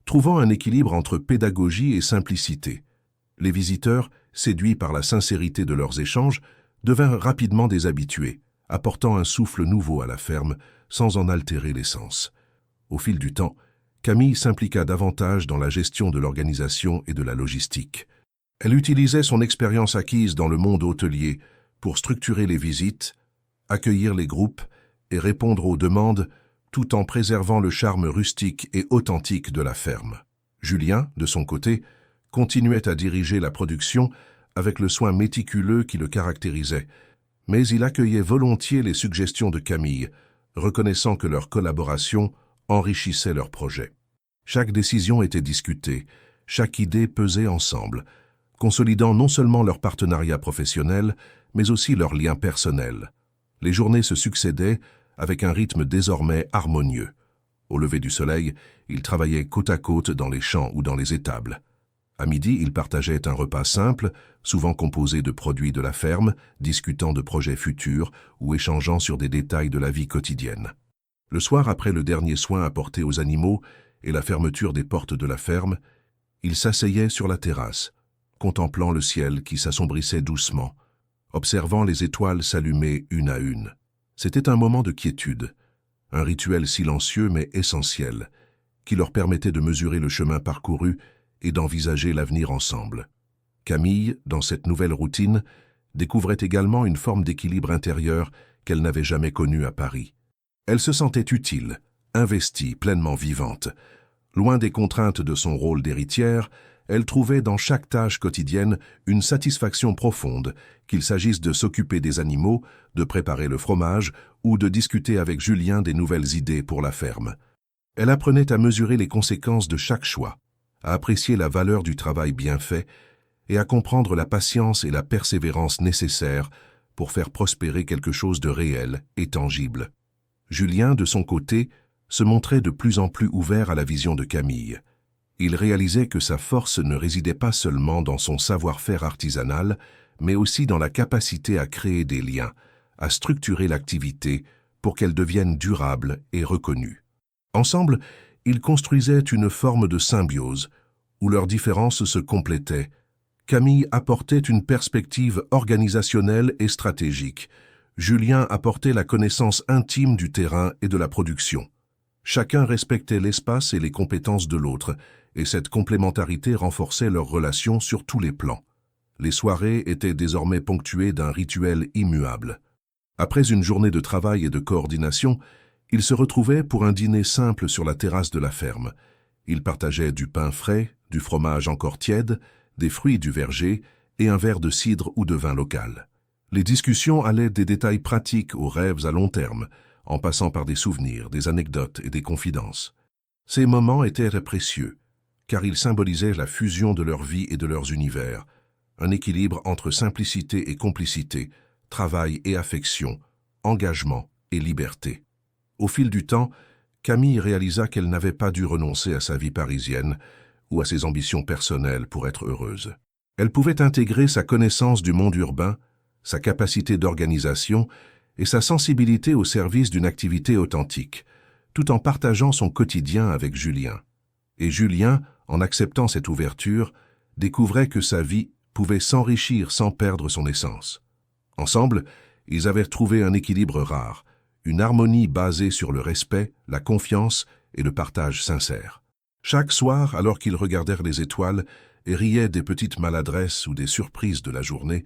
trouvant un équilibre entre pédagogie et simplicité. Les visiteurs, séduits par la sincérité de leurs échanges, devinrent rapidement des habitués, apportant un souffle nouveau à la ferme sans en altérer l'essence. Au fil du temps, Camille s'impliqua davantage dans la gestion de l'organisation et de la logistique. Elle utilisait son expérience acquise dans le monde hôtelier pour structurer les visites, accueillir les groupes et répondre aux demandes, tout en préservant le charme rustique et authentique de la ferme. Julien, de son côté, continuait à diriger la production avec le soin méticuleux qui le caractérisait, mais il accueillait volontiers les suggestions de Camille, reconnaissant que leur collaboration enrichissait leur projet. Chaque décision était discutée, chaque idée pesait ensemble, consolidant non seulement leur partenariat professionnel, mais aussi leurs liens personnels. Les journées se succédaient avec un rythme désormais harmonieux. Au lever du soleil, ils travaillaient côte à côte dans les champs ou dans les étables. À midi, ils partageaient un repas simple, souvent composé de produits de la ferme, discutant de projets futurs ou échangeant sur des détails de la vie quotidienne. Le soir, après le dernier soin apporté aux animaux et la fermeture des portes de la ferme, ils s'asseyaient sur la terrasse, contemplant le ciel qui s'assombrissait doucement, observant les étoiles s'allumer une à une. C'était un moment de quiétude, un rituel silencieux mais essentiel, qui leur permettait de mesurer le chemin parcouru et d'envisager l'avenir ensemble. Camille, dans cette nouvelle routine, découvrait également une forme d'équilibre intérieur qu'elle n'avait jamais connue à Paris. Elle se sentait utile, investie, pleinement vivante. Loin des contraintes de son rôle d'héritière, elle trouvait dans chaque tâche quotidienne une satisfaction profonde, qu'il s'agisse de s'occuper des animaux, de préparer le fromage ou de discuter avec Julien des nouvelles idées pour la ferme. Elle apprenait à mesurer les conséquences de chaque choix, à apprécier la valeur du travail bien fait et à comprendre la patience et la persévérance nécessaires pour faire prospérer quelque chose de réel et tangible. Julien, de son côté, se montrait de plus en plus ouvert à la vision de Camille. Il réalisait que sa force ne résidait pas seulement dans son savoir-faire artisanal, mais aussi dans la capacité à créer des liens, à structurer l'activité pour qu'elle devienne durable et reconnue. Ensemble, ils construisaient une forme de symbiose, où leurs différences se complétaient. Camille apportait une perspective organisationnelle et stratégique. Julien apportait la connaissance intime du terrain et de la production. Chacun respectait l'espace et les compétences de l'autre, et cette complémentarité renforçait leurs relations sur tous les plans. Les soirées étaient désormais ponctuées d'un rituel immuable. Après une journée de travail et de coordination, ils se retrouvaient pour un dîner simple sur la terrasse de la ferme. Ils partageaient du pain frais, du fromage encore tiède, des fruits du verger et un verre de cidre ou de vin local. Les discussions allaient des détails pratiques aux rêves à long terme, en passant par des souvenirs, des anecdotes et des confidences. Ces moments étaient précieux, car ils symbolisaient la fusion de leur vie et de leurs univers, un équilibre entre simplicité et complicité, travail et affection, engagement et liberté. Au fil du temps, Camille réalisa qu'elle n'avait pas dû renoncer à sa vie parisienne ou à ses ambitions personnelles pour être heureuse. Elle pouvait intégrer sa connaissance du monde urbain, sa capacité d'organisation et sa sensibilité au service d'une activité authentique, tout en partageant son quotidien avec Julien. Et Julien, en acceptant cette ouverture, découvrait que sa vie pouvait s'enrichir sans perdre son essence. Ensemble, ils avaient trouvé un équilibre rare, une harmonie basée sur le respect, la confiance et le partage sincère. Chaque soir, alors qu'ils regardèrent les étoiles et riaient des petites maladresses ou des surprises de la journée,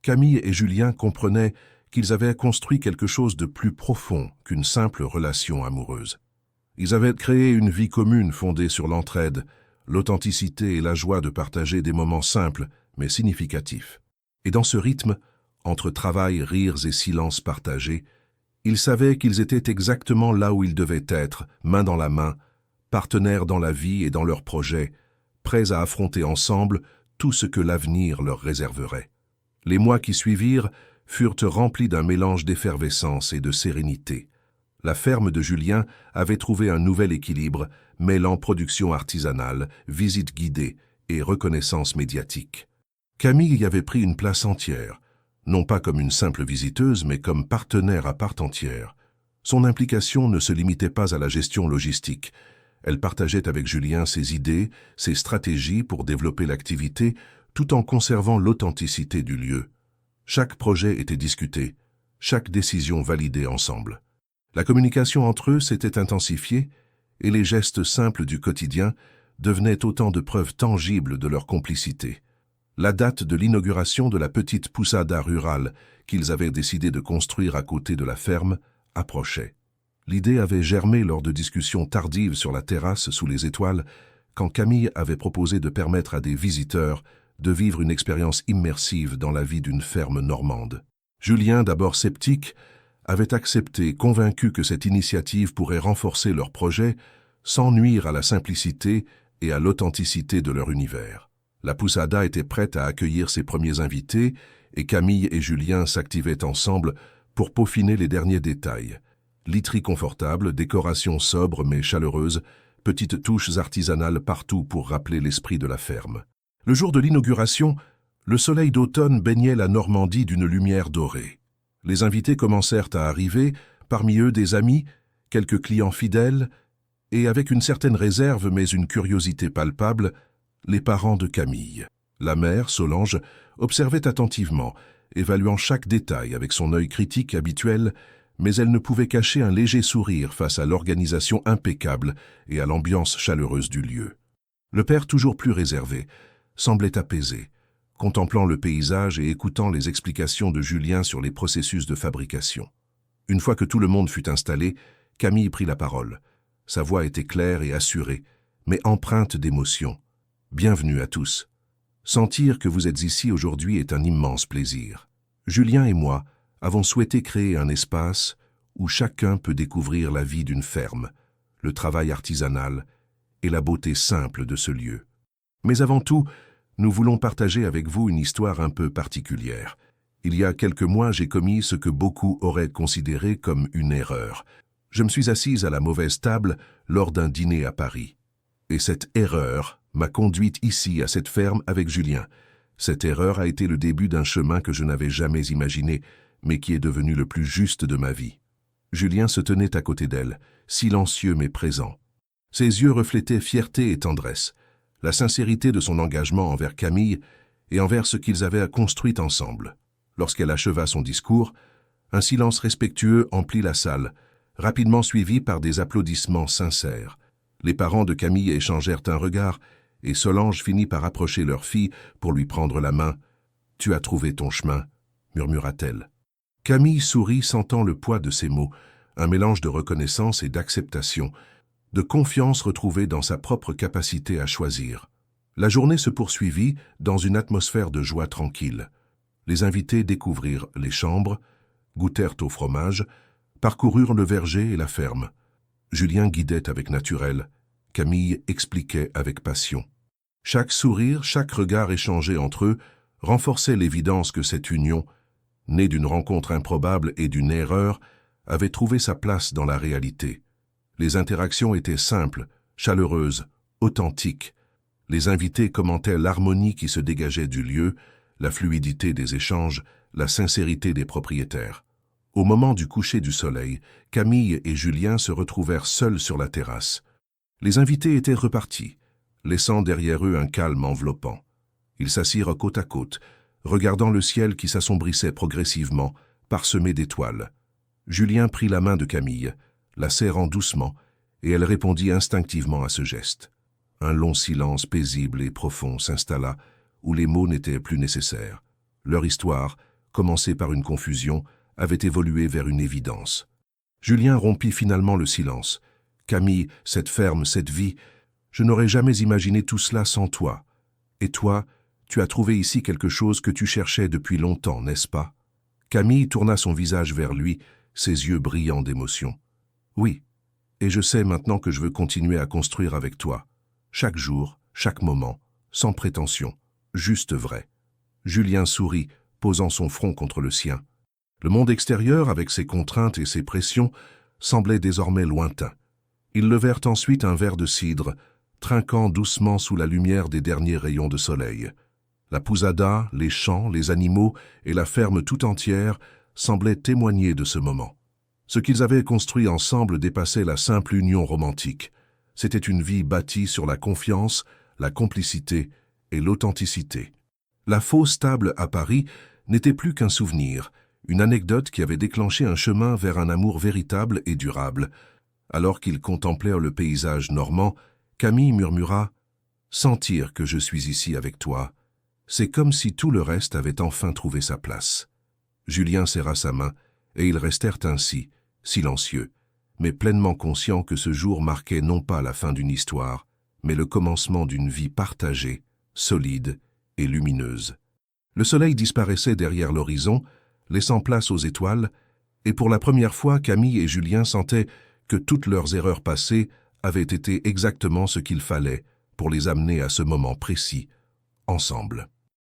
Camille et Julien comprenaient qu'ils avaient construit quelque chose de plus profond qu'une simple relation amoureuse. Ils avaient créé une vie commune fondée sur l'entraide, l'authenticité et la joie de partager des moments simples mais significatifs. Et dans ce rythme, entre travail, rires et silences partagés, ils savaient qu'ils étaient exactement là où ils devaient être, main dans la main, partenaires dans la vie et dans leurs projets, prêts à affronter ensemble tout ce que l'avenir leur réserverait. Les mois qui suivirent furent remplis d'un mélange d'effervescence et de sérénité. La ferme de Julien avait trouvé un nouvel équilibre, mêlant production artisanale, visite guidée et reconnaissance médiatique. Camille y avait pris une place entière, non pas comme une simple visiteuse, mais comme partenaire à part entière. Son implication ne se limitait pas à la gestion logistique. Elle partageait avec Julien ses idées, ses stratégies pour développer l'activité, tout en conservant l'authenticité du lieu. Chaque projet était discuté, chaque décision validée ensemble. La communication entre eux s'était intensifiée et les gestes simples du quotidien devenaient autant de preuves tangibles de leur complicité. La date de l'inauguration de la petite poussada rurale qu'ils avaient décidé de construire à côté de la ferme approchait. L'idée avait germé lors de discussions tardives sur la terrasse sous les étoiles, quand Camille avait proposé de permettre à des visiteurs de vivre une expérience immersive dans la vie d'une ferme normande. Julien, d'abord sceptique, avait accepté, convaincu que cette initiative pourrait renforcer leur projet sans nuire à la simplicité et à l'authenticité de leur univers. La poussada était prête à accueillir ses premiers invités et Camille et Julien s'activaient ensemble pour peaufiner les derniers détails. Literie confortable, décoration sobre mais chaleureuse, petites touches artisanales partout pour rappeler l'esprit de la ferme. Le jour de l'inauguration, le soleil d'automne baignait la Normandie d'une lumière dorée. Les invités commencèrent à arriver, parmi eux des amis, quelques clients fidèles, et avec une certaine réserve mais une curiosité palpable, les parents de Camille. La mère, Solange, observait attentivement, évaluant chaque détail avec son œil critique habituel, mais elle ne pouvait cacher un léger sourire face à l'organisation impeccable et à l'ambiance chaleureuse du lieu. Le père, toujours plus réservé, semblait apaisé, contemplant le paysage et écoutant les explications de Julien sur les processus de fabrication. Une fois que tout le monde fut installé, Camille prit la parole. Sa voix était claire et assurée, mais empreinte d'émotion. « Bienvenue à tous. Sentir que vous êtes ici aujourd'hui est un immense plaisir. Julien et moi avons souhaité créer un espace où chacun peut découvrir la vie d'une ferme, le travail artisanal et la beauté simple de ce lieu. Mais avant tout, nous voulons partager avec vous une histoire un peu particulière. Il y a quelques mois, j'ai commis ce que beaucoup auraient considéré comme une erreur. Je me suis assise à la mauvaise table lors d'un dîner à Paris. Et cette erreur m'a conduite ici, à cette ferme, avec Julien. Cette erreur a été le début d'un chemin que je n'avais jamais imaginé, mais qui est devenu le plus juste de ma vie. Julien se tenait à côté d'elle, silencieux mais présent. Ses yeux reflétaient fierté et tendresse, la sincérité de son engagement envers Camille et envers ce qu'ils avaient construit ensemble. Lorsqu'elle acheva son discours, un silence respectueux emplit la salle, rapidement suivi par des applaudissements sincères. Les parents de Camille échangèrent un regard et Solange finit par approcher leur fille pour lui prendre la main. « Tu as trouvé ton chemin », murmura-t-elle. Camille sourit, sentant le poids de ces mots, un mélange de reconnaissance et d'acceptation, de confiance retrouvée dans sa propre capacité à choisir. La journée se poursuivit dans une atmosphère de joie tranquille. Les invités découvrirent les chambres, goûtèrent au fromage, parcoururent le verger et la ferme. Julien guidait avec naturel, Camille expliquait avec passion. Chaque sourire, chaque regard échangé entre eux renforçait l'évidence que cette union, née d'une rencontre improbable et d'une erreur, avait trouvé sa place dans la réalité. Les interactions étaient simples, chaleureuses, authentiques. Les invités commentaient l'harmonie qui se dégageait du lieu, la fluidité des échanges, la sincérité des propriétaires. Au moment du coucher du soleil, Camille et Julien se retrouvèrent seuls sur la terrasse. Les invités étaient repartis, laissant derrière eux un calme enveloppant. Ils s'assirent côte à côte, regardant le ciel qui s'assombrissait progressivement, parsemé d'étoiles. Julien prit la main de Camille, la serrant doucement, et elle répondit instinctivement à ce geste. Un long silence paisible et profond s'installa, où les mots n'étaient plus nécessaires. Leur histoire, commencée par une confusion, avait évolué vers une évidence. Julien rompit finalement le silence. « Camille, cette ferme, cette vie, je n'aurais jamais imaginé tout cela sans toi. Et toi, tu as trouvé ici quelque chose que tu cherchais depuis longtemps, n'est-ce pas ?» Camille tourna son visage vers lui, ses yeux brillants d'émotion. « Oui, et je sais maintenant que je veux continuer à construire avec toi. Chaque jour, chaque moment, sans prétention, juste vrai. » Julien sourit, posant son front contre le sien. Le monde extérieur, avec ses contraintes et ses pressions, semblait désormais lointain. Ils levèrent ensuite un verre de cidre, trinquant doucement sous la lumière des derniers rayons de soleil. La pousada, les champs, les animaux et la ferme tout entière semblaient témoigner de ce moment. Ce qu'ils avaient construit ensemble dépassait la simple union romantique. C'était une vie bâtie sur la confiance, la complicité et l'authenticité. La fausse table à Paris n'était plus qu'un souvenir, une anecdote qui avait déclenché un chemin vers un amour véritable et durable. Alors qu'ils contemplèrent le paysage normand, Camille murmura « Sentir que je suis ici avec toi, c'est comme si tout le reste avait enfin trouvé sa place. » Julien serra sa main, et ils restèrent ainsi, silencieux, mais pleinement conscients que ce jour marquait non pas la fin d'une histoire, mais le commencement d'une vie partagée, solide et lumineuse. Le soleil disparaissait derrière l'horizon, laissant place aux étoiles, et pour la première fois, Camille et Julien sentaient que toutes leurs erreurs passées avaient été exactement ce qu'il fallait pour les amener à ce moment précis, ensemble.